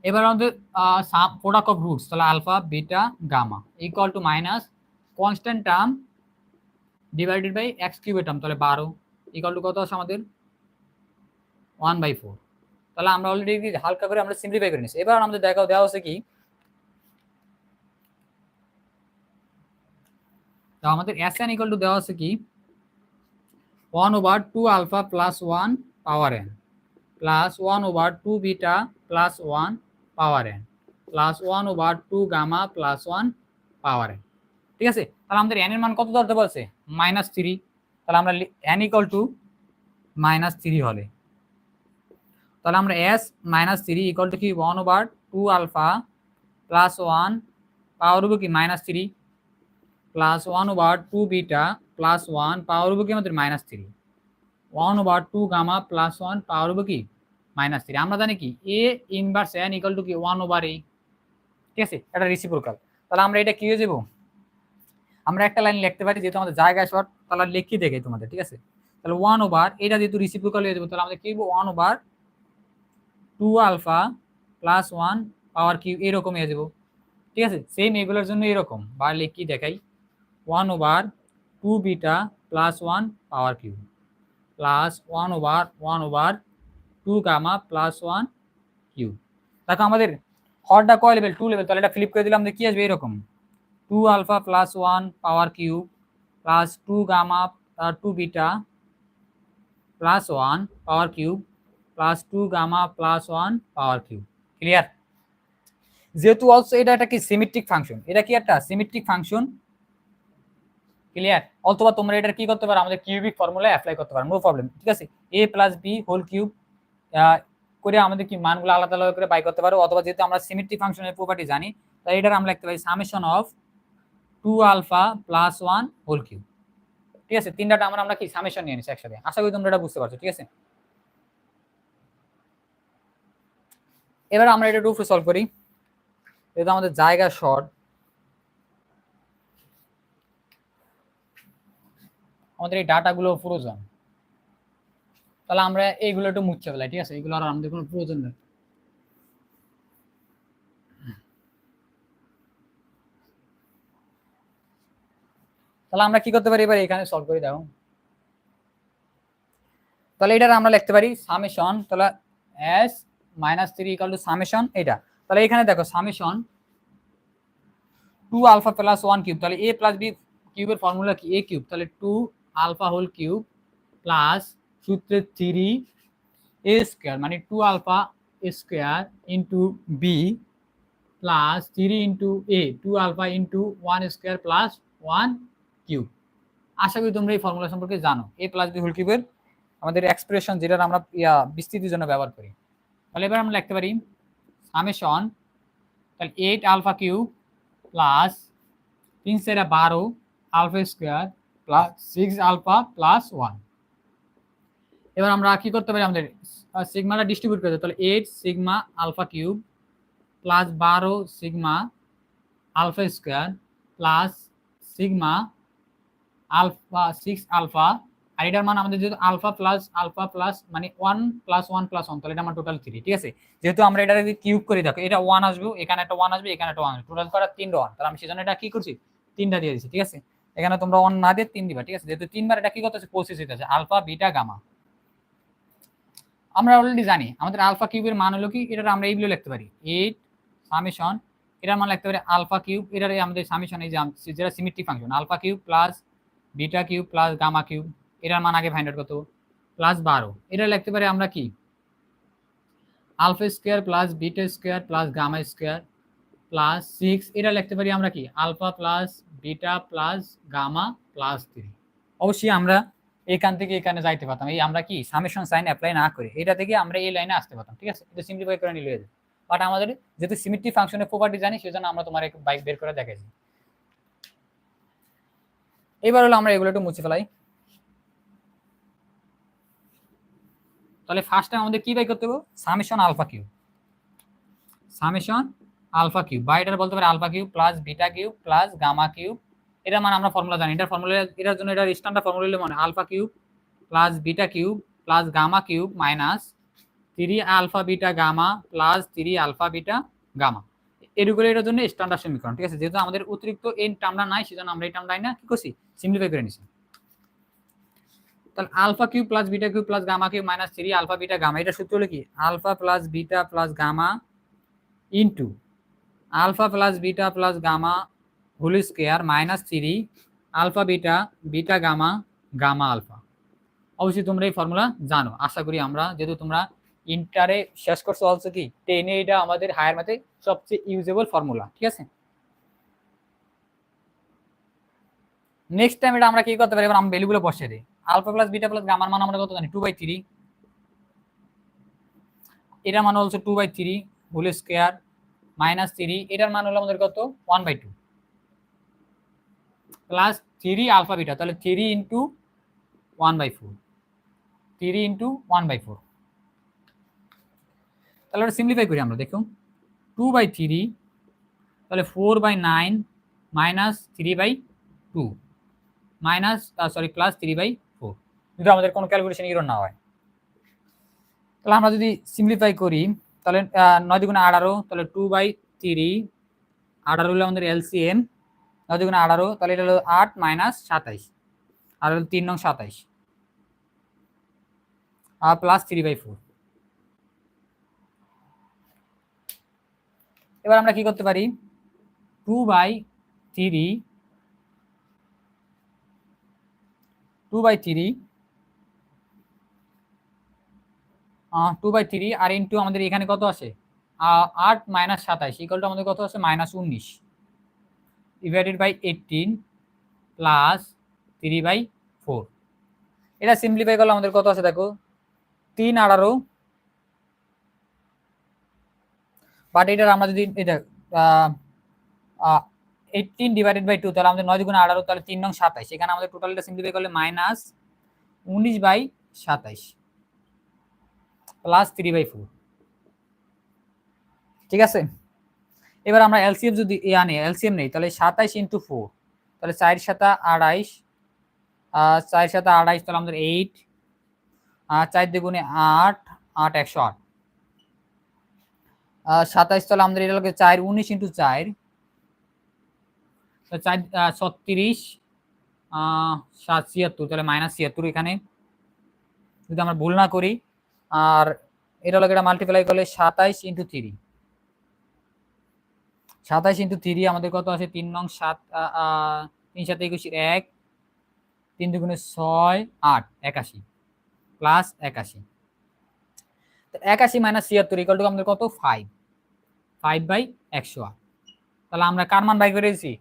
এবার আমাদের প্রোডাক্ট অফ রুটস, তাহলে alpha beta gamma = minus constant term divided by x³ এর টার্ম, তাহলে 12 = কত আছে আমাদের 1/4। তাহলে আমরা অলরেডি হালকা করে আমরা সিম্পলিফাই করে নিয়েছি। এবার আমাদের দেওয়া আছে কি আমাদের Sn = দেওয়া আছে কি 1/2 আলফা প্লাস 1 পাওয়ার n প্লাস 1/2 বিটা প্লাস 1 পাওয়ার n প্লাস 1/2 গামা প্লাস 1 পাওয়ার n, ঠিক আছে। তাহলে আমাদের n এর মান কত ধরতে বলছে -3। তাহলে আমরা n = -3 হলে তাহলে আমরা s -3 = কি 1/2 আলফা প্লাস 1 পাওয়ার হবে কি -3 প্লাস 1/2 বিটা প্লাস 1 পাওয়ার হবে কি আমাদের -3 1/2 গামা প্লাস 1 পাওয়ার হবে কি -3। আমরা জানি কি a ইনভার্স n = কি 1/a, ঠিক আছে, এটা রেসিপ্রোকাল। তাহলে আমরা এটা কি হয়ে যাব আমরা একটা লাইন লিখতে পারি, যেহেতু আমাদের জায়গা শর্ট তাহলে লিখি দেখে তোমাদের, ঠিক আছে। তাহলে 1/, এটা যেহেতু রিসিপ্রোকাল হয়ে যাবে, তাহলে আমাদের কি হবে 1/2 আলফা প্লাস 1 পাওয়ার কিউব, এরকম হয়ে যাবো, ঠিক আছে। সেম এগুলোর জন্য এরকম বার লিখি দেখাই, 1/2 beta plus 1 power cube plus 1/2 gamma plus 1 cube. দেখো আমাদের হরটা কয় লেভেল, 2 লেভেল, তাহলে এটা ফ্লিপ করে দিলাম, আমাদের কি আসবে এরকম 2 alpha plus 1 power cube plus 2 gamma 2 beta plus 1 power cube plus 2 gamma plus 1 power cube. Clear? যেহেতু অলসো এটা একটা কি সিমেট্রিক ফাংশন, এটা কি একটা সিমেট্রিক ফাংশন। ক্লিয়ার? অথবা তোমরা এটা কি করতে পারো, আমাদের কিউবিক ফর্মুলা অ্যাপ্লাই করতে পারো, নো প্রবলেম, ঠিক আছে। a plus b whole cube করে আমাদের কি মানগুলো আলাদা আলাদা করে বাই করতে পারো, অথবা যেহেতু আমরা সিমেট্রিক ফাংশনের প্রপার্টি জানি, তাই এটা আমরা লিখতে পারি summation of 2 alpha plus 1 whole cube, ঠিক আছে। তিনটা আমরা কি সামেশন নিয়ে নিচ্ছি একসাথে, আশা করি তোমরা এটা বুঝতে পারছো, ঠিক আছে। এবার আমরা এটা রুফে সলভ করি, যেহেতু আমাদের জায়গা শর্ট, আমাদের এই ডাটাগুলো প্রয়োজন, তাহলে আমরা এইগুলো একটু মুছে ফেলাই, ঠিক আছে, এগুলো আর আমাদের কোনো প্রয়োজন নেই। তাহলে আমরা কি করতে পারি, এবার এখানে সলভ করে দাও। তাহলে এটা আমরা লিখতে পারি সামেশন, তাহলে s - 3 = সামেশন এটা, তাহলে এখানে দেখো সামেশন 2 আলফা প্লাস 1 কিউব, তাহলে a প্লাস b কিউবের ফর্মুলা কি a কিউব, তাহলে 2 আলফা হোল কিউব প্লাস সূত্রে 3 a স্কয়ার, মানে 2 alpha square into b plus 3 into a 2 alpha into 1 square plus 1 cube. আশা করি তোমরা এই ফর্মুলা সম্পর্কে জানো, a প্লাস b হোল কিউবের আমাদের এক্সপ্রেশন, যেটা আমরা বিস্তৃতির জন্য ব্যবহার করি। তাহলে এবার আমরা লিখতে পারি সামেশন, তাহলে 8 alpha cube plus 3 × 12 alpha square plus 6 alpha plus 1। এবার আমরা কি করতে পারি, আমাদের সিগমাটা ডিস্ট্রিবিউট করতে, তাহলে 8 sigma alpha cube plus 12 sigma alpha square plus sigma alpha 6 alpha, আর এটার মান আমাদের যেহেতু আলফা প্লাস মানে 1 প্লাস 1 প্লাস 1, তাহলে এটা আমার টোটাল 3, ঠিক আছে। যেহেতু আমরা এটা যদি কিউব করে দেখো, এটা 1 আসবে, এখানে একটা 1 আসবে, এখানে একটা 1 আসবে, টোটাল করা 3 1, তাহলে আমি সেজন্য এটা কি করছি 3টা দিয়ে দিয়েছি, ঠিক আছে। এখানে তোমরা 1 না দিয়ে 3 দিবা, ঠিক আছে, যেহেতু 3 বার এটা কি করতেছে প্রসেস হইতেছে আলফা বিটা গামা। আমরা অলরেডি জানি আমাদের আলফা কিউবের মান হলো কি, এটা আমরা এইগুলো লিখতে পারি 8 সামেশন, এটার মান লিখতে পারি আলফা কিউব, এটার আমাদের সামেশন এই যে যেটা symmetric function alpha cube plus beta cube plus gamma cube, এটার মান আগে ফাইন্ড আউট করতে প্লাস 12, এটা লিখতে পারি আমরা কি alpha square plus beta square plus gamma square plus 6, এটা লিখতে পারি আমরা কি alpha plus beta plus gamma plus 3। অবশ্যই আমরা এখান থেকে এখানে যাইতে পারতাম, এই আমরা কি সামেশন সাইন অ্যাপ্লাই না করে এটা থেকে আমরা এই লাইনে আসতে পারতাম, ঠিক আছে, এটা সিম্পলিফাই করে নিলে হয়ে যায়। বাট আমাদের যেহেতু সিমেট্রিক ফাংশনের প্রপার্টি জানি, সেজন্য আমরা তোমার এক বাইক বের করে দেখাইছি। এবার হলো আমরা এগুলো একটু মুছে ফেলাই। তাহলে ফার্স্ট টাইম আমাদের কি বাই করতে হবে, summation alpha cube, summation alpha cube বা এটা বলতে পারি alpha cube plus beta cube plus gamma cube, এটা মানে আমরা ফর্মুলা জানি, এটার ফর্মুলা এটার জন্য এটা স্ট্যান্ডার্ড ফর্মুলা হলো মানে alpha cube plus beta cube plus gamma cube minus 3 alpha beta gamma plus 3 alpha beta gamma, এগুলো এটার জন্য স্ট্যান্ডার্ড সমীকরণ, ঠিক আছে। যেহেতু আমাদের অতিরিক্ত এই টার্মটা নাই, সেজন্য আমরা এই টার্মটা না কি করছি সিম্পলিফাই করে নিছি। তাহলে alpha cube plus beta cube plus gamma cube minus 3 alpha beta gamma, এটা সূত্র হলো কি alpha plus beta plus gamma into alpha plus beta plus gamma whole square minus 3 alpha beta beta gamma gamma alpha. অবশ্যই তোমরা এই ফর্মুলা জানো, আশা করি আমরা যেহেতু তোমরা ইন্টারে শেষ করছো, অলসো কি 10-এ এটা আমাদের হায়ার ম্যাথে সবচেয়ে ইউজেবল ফর্মুলা, ঠিক আছে। নেক্সট টাইম এটা আমরা কি করতে পারি, এবার আমরা ভ্যালুগুলো বসিয়ে দিই। আলফা প্লাস বিটা প্লাস গামার মান আমরা কত জানি 2/3, এটার মান হচ্ছে 2/3 হোল স্কয়ার মাইনাস 3, এটার মান হলো আমাদের কত 1/2 প্লাস 3 আলফা বিটা, তাহলে 3 ইন্টু 1/4, 3 ইন্টু 1/4। তাহলে ওটা সিম্পলিফাই করি আমরা, দেখুন 2/3 তাহলে 4/9 মাইনাস 3/4, 2 মাইনাস সরি প্লাস 3/4 যদি আমাদের কোনো ক্যালকুলেশন এরর না হয়। তাহলে আমরা যদি সিম্পলিফাই করি তাহলে 9 দুগুণে 18, তাহলে 2/3, 18 হলো আমাদের এলসিএম, 9 দুগুণে 18, তাহলে এটা হলো 8 মাইনাস 27, আর হলো 3 নং 27 আর প্লাস 3/4। এবার আমরা কি করতে পারি, 2/3 2/3 আর ইন্টু আমাদের এখানে কত আসে 8 মাইনাস 27 ইকুয়াল টু আমাদের কত আছে -19 ডিভাইডেড বাই 18 প্লাস 3/4। এটা সিম্পলিফাই করলে আমাদের কত আছে দেখো 3 18, বাট এটার আমরা যদি এটা 18 ডিভাইডেড বাই 2 তাহলে আমাদের 9 দুগুণে 18, তাহলে 3 নং 27, এখানে আমাদের টোটালটা সিম্পলিফাই করলে -19/27 প্লাস 3/4। ঠিক আছে, এবার আমরা এলসিএম যদি আনি, এলসিএম নেই, তাহলে 27 ইন্টু 4, তাহলে 4 7 28, 4 7 28, তাহলে আমাদের 8, 4 দুগুণে 8, 8 108, 27, তাহলে আমাদের এটা লাগে 4 19 ইন্টু 4, 4 36, 7 76, তাহলে -76 এখানে যদি আমরা ভুল না করি। আর এটা লাগে এটা মাল্টিপ্লাই করলে 27 ইন্টু 3, 27 ইন্টু 3 আমাদের কত আসে 3 নং 7, 3 7 21 1, 3 দুগুণে 6 8 81 প্লাস 81, তো 81 মাইনাস 76 ইকুয়াল টু আমাদের কত 5/108। তাহলে আমরা কার মান বাই করেছি,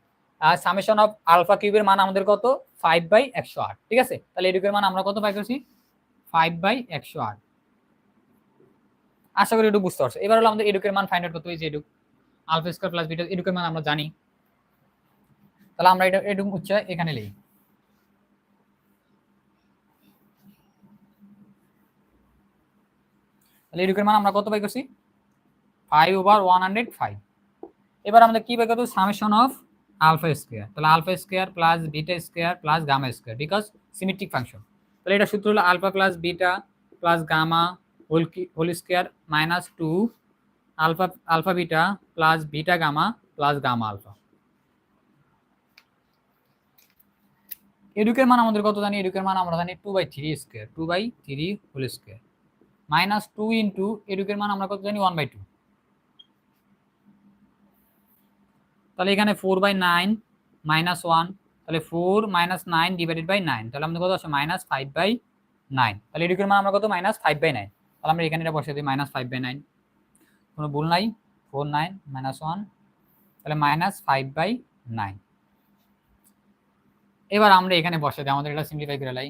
সামেশন অফ আলফা কিউবের মান আমাদের কত 5/108। ঠিক আছে, তাহলে এডুকের মান আমরা কত বাই করেছি 5/108। আশা করি একটু বুঝতে পারছো। এবার হলো আমাদের এডুকের মান ফাইন্ড আউট করতে হবে, যে এডুক আলফা স্কয়ার প্লাস বিটা এডুকের মান আমরা জানি, তাহলে আমরা এটা এডুক উচ্চ এখানে লিখি। তাহলে এডুকের মান আমরা কত বাই করছি 5/105। এবার আমাদের কি বাই করতে হবে সামেশন অফ আলফা স্কয়ার, তাহলে alpha square plus beta square plus gamma square because symmetric function. তাহলে এটা সূত্র হলো alpha plus beta plus gamma whole square minus 2 alpha beta plus beta gamma plus gamma alpha. এডুকের মান আমাদের কত জানি, এডুকের মান আমরা জানি 2/3 square, 2/3 whole square minus 2 into এডুকের মান আমরা কত জানি 1/2, তাহলে এখানে 4/9 মাইনাস 1, তাহলে 4 মাইনাস 9 ডিভাইডেড বাই 9, তাহলে আমাদের কত আসে -5/9। তাহলে এডুকের মান আমরা কত -5/9, তাহলে আমরা এখানে এটা বসিয়ে দিই -5/9, কোনো ভুল নাই, 4 9 মাইনাস 1, তাহলে -5/9। এবার আমরা এখানে বসিয়ে দিই, আমাদের এটা সিম্পলিফাই করে লাই।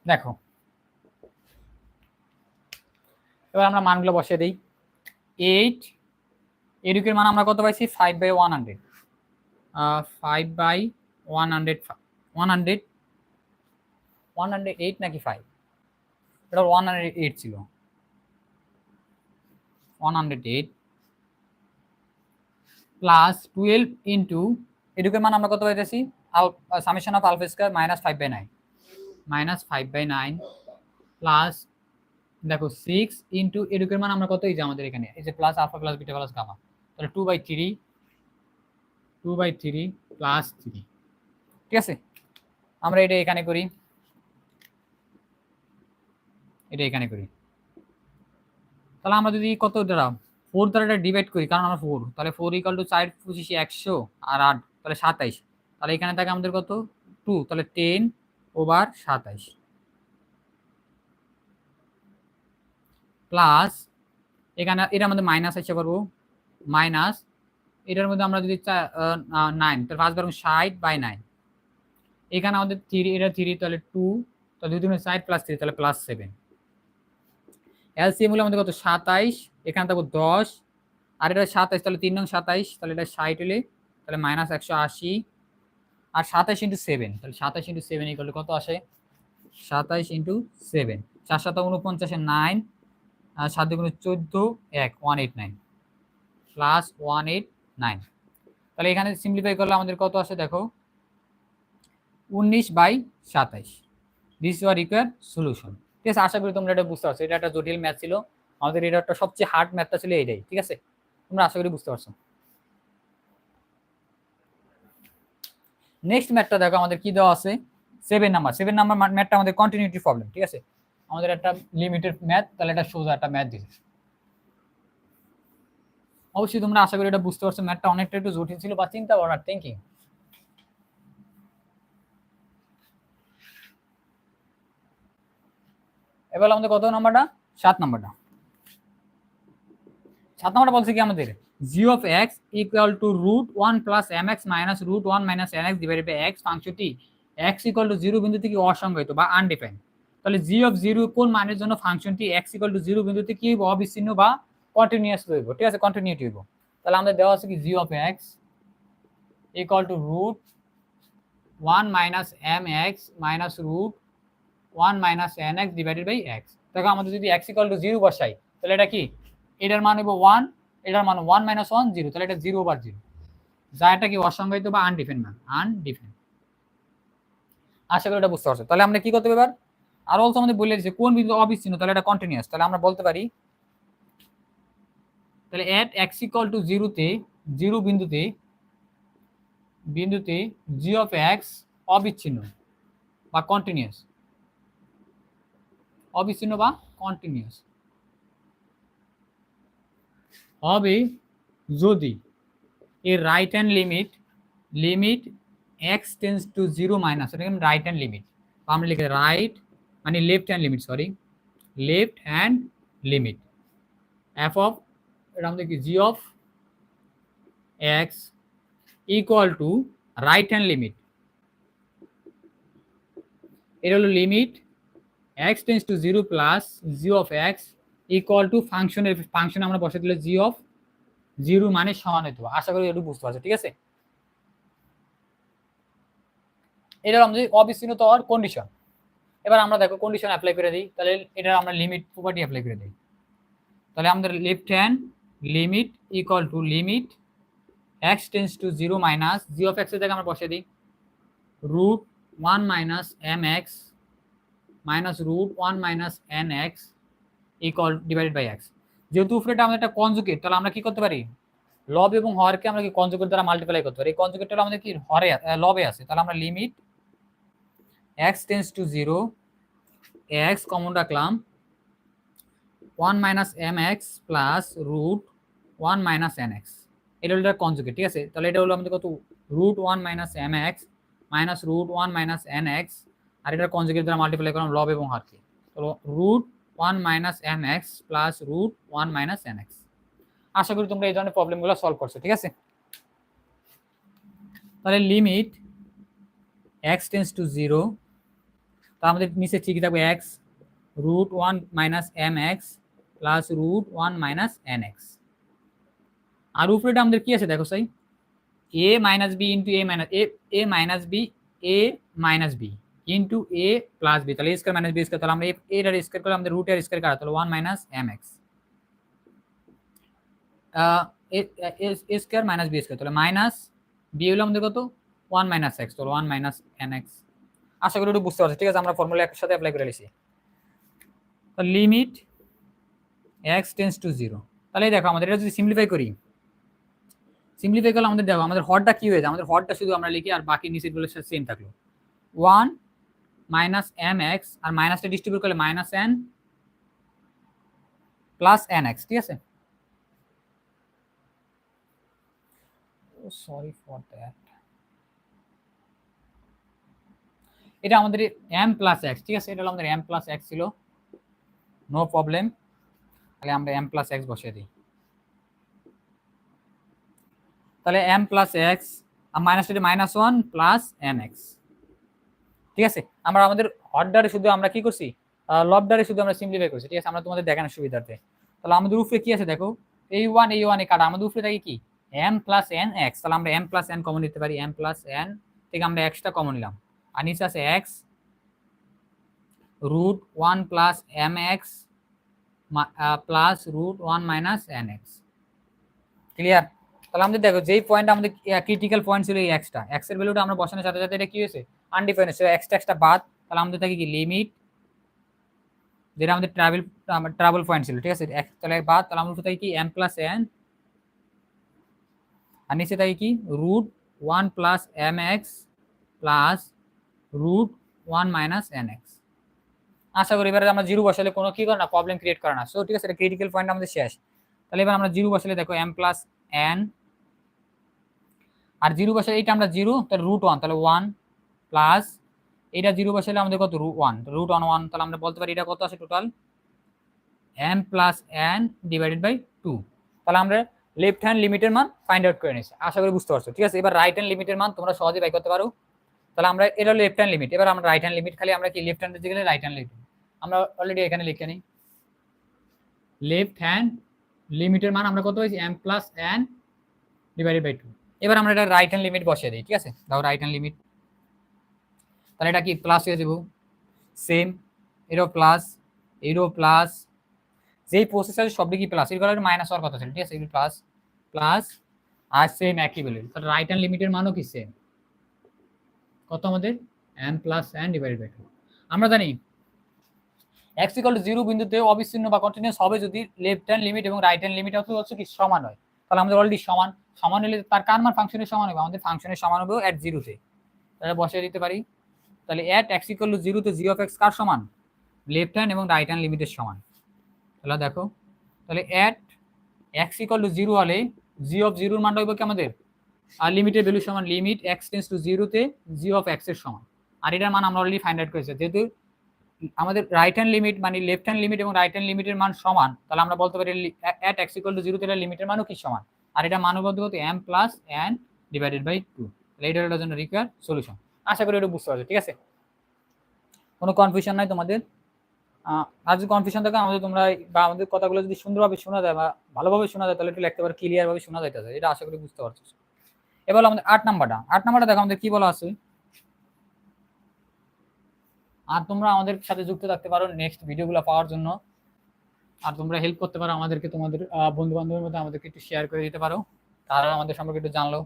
দেখো এবার আমরা মানগুলো বসিয়ে দিই। 8 এডুকের মান আমরা কত পাইছি 5/100, 5/100 108 নাকি 5, এটা 108 ছিল, 108 প্লাস 12 ইন্টু এডুকের মান আমরা কত পাইতেছি summation of alpha square -5/9 plus দেখো 6 ইন্টু এডুকের মান আমরা কত, এই যে আমাদের এখানে এই যে plus alpha plus beta plus gamma, তাহলে 2/3 প্লাস 3। ঠিক আছে, আমরা এটা এখানে করি, এটা এখানে করি, তাহলে আমরা যদি কত দ্বারা 4 দ্বারা এটা ডিভাইড করি, কারণ আমরা 4, তাহলে 4 ইকুয়াল টু 4 25 100 আর 8, তাহলে 27, তাহলে এখানে থাকে আমাদের কত 2, তাহলে 10/27 প্লাস এখানে এটা আমাদের মাইনাস আসতে পারবো, মাইনাস এটার মধ্যে আমরা যদি 9, তাহলে 5 বার 60/9, এখানে আমাদের 3, এটা 3, তাহলে 2, তাহলে 2 3 60 প্লাস 3, তাহলে প্লাস 7। এলসিএম হলো আমাদের কত 27, এখানে থাকবো 10, আর এটা 27, তাহলে 3 নং 27, তাহলে এটা 60 হলে তাহলে -180, আর 27 ইন্টু 7, তাহলে 27 ইন্টু 7 ইকুয়াল কত আসে 27 ইন্টু 7, 4 7 49 9, আর 7 দুগুণে 14 1 189, প্লাস 189। তাহলে এখানে সিম্পলিফাই করলে আমাদের কত আসে দেখো, 19/27। This is our required solution. ঠিক আছে, আশা করি তোমরা এটা বুঝতে পারছো। এটা একটা জটিল ম্যাথ ছিল আমাদের, এটা একটা সবচেয়ে হার্ড ম্যাথটা ছিল এইটাই। ঠিক আছে, তোমরা আশা করি বুঝতে পারছো। নেক্সট ম্যাথটা দেখো আমাদের কি দেওয়া আছে, 7 নাম্বার ম্যাথটা আমাদের কন্টিনিউটি প্রবলেম। ঠিক আছে, আমাদের একটা লিমিটেড ম্যাথ, তাহলে এটা সোজা একটা ম্যাথ দিয়েছে। অবশ্যই তোমরা আশা করি এটা বুঝতে পারছো। ম্যাথটা অনেকটা একটু জটিল ছিল, বা চিন্তা করার থিঙ্কিং। এবার আমাদের কত নাম্বারটা, 7 নাম্বারটা। 7 নাম্বারটা বলছে কি আমাদের, g of x equal to √1 plus m x minus √1 minus n x divided by x ফাংশনটি এক্স ইকুয়াল টু 0 বিন্দুতে কি অসংজ্ঞায়িত বা আনডিফাইন্ড। তাহলে জি অফ 0 কোন মানের জন্য ফাংশনটি এক্স ইকুয়াল টু 0 বিন্দুতে কি অবিচ্ছিন্ন বা কন্টিনিউয়াস হইব। ঠিক আছে, কন্টিনিউটি হইব। তাহলে আমাদের দেওয়া আছে কি g of x equal to √1 minus m x minus √1 minus n x divided by x. দেখো আমাদের যদি এক্স ইকুয়াল টু 0 বসাই, তাহলে এটা কি, এটার মান হইব 1, এটার মান 1 মাইনাস 1 0, তাহলে এটা 0/0, যা এটা কি অসংজ্ঞায়িত বা আনডিফাইন্ড মান, আনডিফাইন্ড। আশা করি এটা বুঝতে পারছো। তাহলে আমরা কি করতে পারি এবার, আর অলসো আমাদের বলে দিয়েছে কোন বিন্দু অবিচ্ছিন্ন, তাহলে এটা কন্টিনিউয়াস। তাহলে আমরা বলতে পারি, তাহলে এট এক্স ইকুয়াল টু 0 তে, 0 বিন্দুতে জি অফ এক্স অবিচ্ছিন্ন বা কন্টিনিউয়াস, অবিচ্ছিন্ন বা কন্টিনিউয়াস হবে যদি এর right hand limit x tends to 0 minus, এটা রাইট হ্যান্ড লিমিট, আমরা লিখে রাইট মানে left hand limit, sorry left hand limit f of, এটা আমাদের কি g of x equal to right hand limit, এটা হলো limit x tends to 0 plus g of x equal to function আমরা বসে দিলে জি অফ 0 মানে সমান হইতো। আশা করি একটু বুঝতে পারছো। ঠিক আছে, এটা আমাদের অবিচ্ছিন্ন হওয়ার কন্ডিশন। এবার আমরা দেখো কন্ডিশন অ্যাপ্লাই করে দিই, তাহলে এটা আমরা লিমিট প্রপার্টি অ্যাপ্লাই করে দিই। তাহলে আমাদের left hand limit equal to limit x tends to 0 minus g of x এর জায়গায় আমরা বসিয়ে দিই √1 minus m x minus √1 minus n x equal divided by x. যেহেতু উপরেটা আমাদের একটা কনজুগেট, তাহলে আমরা কি করতে পারি, লব এবং হরকে আমরা কি কনজুগেট দ্বারা মাল্টিপ্লাই করতে পারি। এই কনজুগেটটা আমাদের কি হরে লবে আছে, তাহলে আমরা limit x tends to 0, x common রাখলাম 1 minus m x plus √1 minus n x, এটা হলো কনজুগেট। ঠিক আছে, তাহলে এটা হলো আমাদের কত, √1 minus m x minus √1 minus n x, আর এটার কনজুগেট দ্বারা মাল্টিপ্লাই করলাম লব এবং হরকে, তাহলে √1 minus m x plus √1 minus n x. আশা করি তোমরা এই ধরনের প্রবলেমগুলো সলভ করছো। ঠিক আছে, তাহলে লিমিট এক্স টেন্স টু 0, তা আমাদের নিচে ঠিকই থাকবে x √1 minus m x plus √1 minus n x, আর উপরেটা আমাদের কি আছে দেখো সাই, a minus b into a minus a minus b a minus b into a plus b, তাহলে a square minus b square, তাহলে আমরা এ এর স্কয়ার করলে আমাদের রুট এর স্কয়ার কাটা, তাহলে 1 মাইনাস এম এক্স এ স্কয়ার মাইনাস বি স্কয়ার, তাহলে মাইনাস বি হলো আমাদের কত 1 মাইনাস এক্স, তাহলে 1 মাইনাস এন এক্স। আশা করি একটু বুঝতে পারছো। ঠিক আছে, আমরা ফর্মুলা একসাথে অ্যাপ্লাই করে নিয়েছি। লিমিট এক্স টেন্স টু 0, তাহলে দেখো আমাদের এটা যদি সিম্পলিফাই করি, সিম্পলিফাই করলে আমাদের দেখো আমাদের হরটা কি হয়ে যায়, আমাদের হরটা শুধু আমরা লিখি আর বাকি নিচেগুলো সেম থাকলো 1 মাইনাস এম এক্স, আর মাইনাসটা ডিস্ট্রিবিউট করলে minus N plus n x. ঠিক আছে, সরি ফর দ্যাট, এটা আমাদের এম প্লাস এক্স। ঠিক আছে, এটা হলো আমাদের এম প্লাস এক্স ছিল, নো প্রবলেম। তাহলে আমরা এম প্লাস এক্স বসিয়ে দিই, তাহলে এম প্লাস এক্স আর minus minus 1 plus n x. ঠিক আছে, আমরা আমাদের হরডারে শুধু আমরা কি করছি, লবডারে শুধু আমরা সিম্পলিফাই করছি। ঠিক আছে, আমরা তোমাদের দেখানোর সুবিধার্থে। তাহলে আমাদের উপরে কি আছে দেখো, এই ওয়ান এ কাটা, আমাদের উপরে থাকে কি এম প্লাস এন এক্স, তাহলে আমরা এম প্লাস এন কমন নিতে পারি, এম প্লাস এন থেকে আমরা এক্সটা কমন নিলাম, আর নিচে আছে x √1 plus m x plus √1 minus n x. Clear? তাহলে আমাদের দেখো যেই পয়েন্ট আমাদের ক্রিটিক্যাল পয়েন্ট ছিল এই এক্সটা, এক্স এর ভ্যালুটা আমরা বসানোর সাথে সাথে এটা কি হয়েছে আনডিফাইন্ড হয়েছে, এক্সটা বাদ। তাহলে আমাদের থাকে কি লিমিট, যেটা আমাদের ট্রাভেল পয়েন্ট ছিল, ঠিক আছে, তাহলে বাদ। তাহলে আমরা থাকে কি m প্লাস n, আর নিচে থাকে কি root 1 plus m x plus root 1 minus n x. আশা করি এবারে আমরা জিরো বসালে কোনো কি করে না, প্রবলেম ক্রিয়েট করে না। সো ঠিক আছে, এটা ক্রিটিক্যাল পয়েন্ট আমাদের শেষ। তাহলে এবার আমরা জিরো বসালে দেখো m প্লাস n, আর জিরো বসালে এটা আমরা জিরো, তাহলে রুট 1, তাহলে 1 প্লাস এটা জিরো বসালে আমাদের কত রুট 1, রুট 1, তাহলে আমরা বলতে পারি এটা কত আছে total m plus n divided by 2। তাহলে আমরা লেফট হ্যান্ড লিমিটের মান ফাইন্ড আউট করে নিয়েছি, আশা করি বুঝতে পারছো। ঠিক আছে, এবার রাইট হ্যান্ড লিমিটের মান তোমরা সহজে বাই করতে পারো। তাহলে আমরা এটা লেফট হ্যান্ড লিমিট, এবার আমরা রাইট হ্যান্ড লিমিট, খালি আমরা কি লেফট হ্যান্ডের দিকে রাইট হ্যান্ড লিমিট আমরা অলরেডি এখানে লিখে নিই। লেফট হ্যান্ড লিমিটের মান আমরা কত পাইছি m plus n divided by 2। এবার আমরা এটা রাইট হ্যান্ড লিমিট বসিয়ে দিই। ঠিক আছে, দাও রাইট হ্যান্ড লিমিট, তাহলে এটা কি প্লাস হয়ে যাব, সেম এরও প্লাস, এরও প্লাস, যেই প্রসেস আছে সবটি কি প্লাস, এর মাইনাস হওয়ার কথা ছিল। ঠিক আছে, এগুলো প্লাস প্লাস আর সেম একই ভ্যালু। তাহলে রাইট হ্যান্ড লিমিটের মানও কি সেম, কত আমাদের m plus n divided by 2। আমরা জানি x ইকুয়াল টু 0 বিন্দুতে অবিচ্ছিন্ন বা কন্টিনিউয়াস হবে যদি লেফট হ্যান্ড লিমিট এবং রাইট হ্যান্ড লিমিট হচ্ছে কি সমান হয়। তাহলে আমাদের অলরেডি সমান, সমান হলে তার কার মান ফাংশনের সমান হবে, আমাদের ফাংশনের সমান হবে এট 0 তে। তাহলে বসিয়ে দিতে পারি, তাহলে এট x ইকুয়াল টু 0 তে g অফ x কার সমান, লেফট হ্যান্ড এবং রাইট হ্যান্ড লিমিটের সমান। তাহলে দেখো, তাহলে এট x ইকুয়াল টু 0 হলে g অফ 0 এর মানটা হবে কি আমাদের, আর লিমিটের ভ্যালু সমান লিমিট x টেন্ডস টু 0 তে g অফ x এর সমান। আর এটার মান আমরা অলরেডি ফাইন্ড আউট করেছি, যেহেতু আমাদের রাইট হ্যান্ড লিমিট মানে লেফট হ্যান্ড লিমিট এবং রাইট হ্যান্ড লিমিটের মান সমান, তাহলে আমরা বলতে পারি এট x ইকুয়াল টু 0 তে এটা লিমিটের মানও কি সমান, আর এটা মান বলতে কত m plus n divided by 2। তাহলে এটার জন্য রিকোয়ার সলিউশন। আশা করি এটা বুঝতে পারছো। ঠিক আছে, কোনো কনফিউশন নাই তোমাদের? আর যদি কনফিউশন থাকে আমাদের তোমরা বা আমাদের কথাগুলো যদি সুন্দরভাবে শোনা যায় বা ভালোভাবে শোনা যায় তাহলে একটু লিখতে পারো, ক্লিয়ার ভাবে শোনা যাইতেছে, এটা আশা করি বুঝতে পারছো। এবার আমাদের 8 নাম্বারটা দেখো আমাদের কি বলা আছে। আর তোমরা আমাদের সাথে যুক্ত থাকতে পারো নেক্সট ভিডিওগুলো পাওয়ার জন্য, আর তোমরা হেল্প করতে পারো আমাদেরকে, তোমাদের বন্ধু বান্ধবের মধ্যে আমাদেরকে একটু শেয়ার করে দিতে পারো, তারা আমাদের সম্পর্কে একটু জানলো।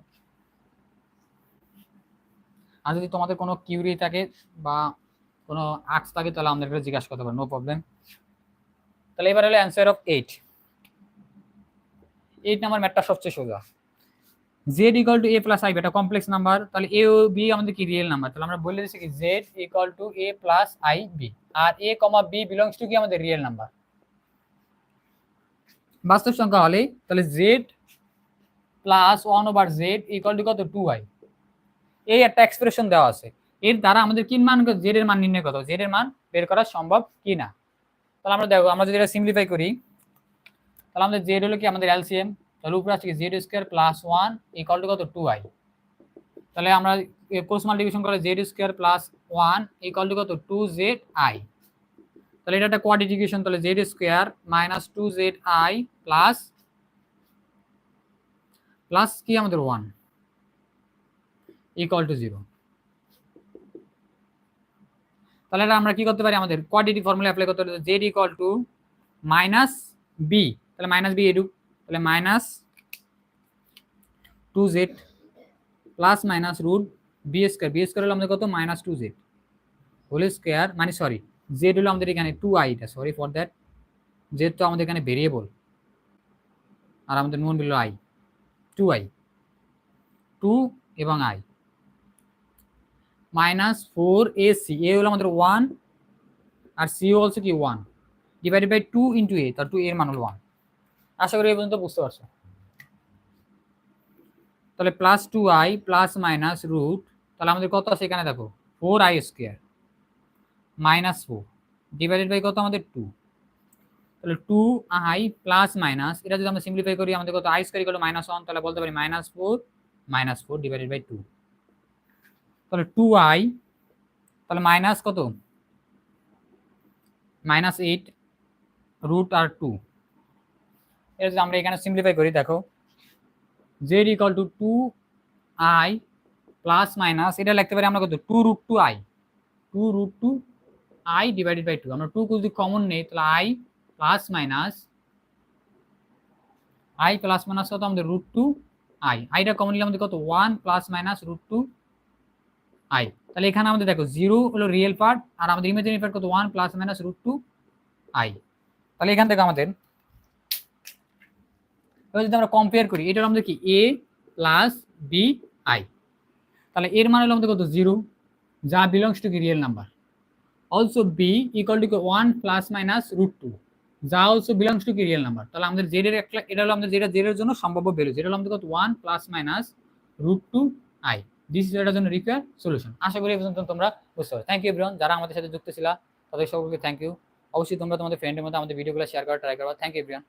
আর যদি তোমাদের কোনো কিউরি থাকে বা কোনো আর্টস থাকে তাহলে আমাদেরকে জিজ্ঞাসা করতে পারো, নো প্রবলেম। তাহলে এবার হলো অ্যান্সার অফ 8 নাম্বার ম্যাথটা সবচেয়ে সোজা। z equal to a plus i, এটা কমপ্লেক্স নাম্বার, তাহলে a ও b আমাদের কি রিয়েল নাম্বার, তাহলে আমরা বলে দিচ্ছি কি z equal to a plus i b, আর a comma b belongs to কি আমাদের রিয়েল নাম্বার, বাস্তব সংখ্যা হলে তাহলে z plus 1/z equal to কত 2i। এই একটা এক্সপ্রেশন দেওয়া আছে, এর দ্বারা আমাদের কি মান, z এর মান নির্ণয় কত, z এর মান বের করা সম্ভব কি না। তাহলে আমরা দেখো, আমরা যদি এটা সিম্পলিফাই করি তাহলে আমাদের z হলো কি আমাদের এলসিএম, তাহলে উপরে আছে কি z square plus 1 equal to কত 2i। তাহলে আমরা ক্রস মাল্টিপ্লিকেশন করলে z square plus 1 equal to কত 2zi। তাহলে এটা একটা কোয়াড্রেটিক ইকুয়েশন, তাহলে z square minus 2zi plus plus কি আমাদের 1 ইকুয়াল টু 0। তাহলে এটা আমরা কি করতে পারি, আমাদের কোয়াড্রেটিক ফর্মুলা অ্যাপ্লাই করতে পারি, z equal to minus b, তাহলে মাইনাস b এডু, তাহলে minus 2z plus minus root b square হলো আমাদের কত মাইনাস 2z হোল স্কয়ার, মানে সরি z হলো আমাদের এখানে 2i, টা সরি ফর দ্যাট, z তো আমাদের এখানে ভেরিয়েবল আর আমাদের নোন হলো i, 2i 2 এবং i মাইনাস 4ac, a হলো আমাদের 1 আর c অলসো কি 1 ডিভাইডেড বাই 2 ইনটু a, তার 2 এর মান হলো 1। আশা করি এই পর্যন্ত বুঝতে পারছো। তাহলে plus 2i plus minus root, তাহলে আমাদের কত আছে এখানে দেখো 4i square minus 4 divided by কত আমাদের 2, তাহলে 2i প্লাস মাইনাস, এটা যদি আমরা সিম্পলিফাই করি আমাদের কত i স্কয়ার ইকুয়াল টু -1, তাহলে বলতে পারি -4 ডিভাইডেড বাই 2, তাহলে 2i, তাহলে মাইনাস কত -8 রুট আর 2, এটা যদি আমরা এখানে সিম্পলিফাই করি দেখো z equal two 2i plus minus, এটা লিখতে পারি আমরা কত 2 রুট 2i ডিভাইডেড বাই 2, আমরা 2 যদি কমন নেই তাহলে i plus minus i plus minus কত আমাদের রুট টু আই, আইটা কমন নিলে আমাদের কত 1 plus minus root two i. তাহলে এখানে আমাদের দেখো 0 হলো রিয়েল পার্ট আর আমাদের ইমাজিনারি পার্ট কত 1 plus minus root two i. তাহলে এখান থেকে আমাদের এবার যদি আমরা কম্পেয়ার করি, এটা আমাদের কি এ প্লাস বি আই, তাহলে এর মানে হলো আমাদের কত 0, যা বিলংস টু কি real number. Also b equal to 1 plus minus root two, যা অলসো বিলংস টু কি রিয়েল নাম্বার। তাহলে আমাদের জেড এর একটা, এটা হলো আমাদের যেটা জেড এর জন্য সম্ভাব্য ভ্যালু, যেটা হলো আমাদের কত 1 plus minus root two i. This is এটার জন্য রিকোয়ার্ড সলিউশন। আশা করি এই পর্যন্ত তোমরা বুঝতে পারো। থ্যাংক ইউ এভরিওয়ান, যারা আমাদের সাথে যুক্ত ছিল তাদের সকলকে থ্যাংক ইউ। অবশ্যই তোমরা তোমাদের ফ্রেন্ডের মধ্যে আমাদের ভিডিওগুলো শেয়ার করার ট্রাই করবা। Thank you everyone.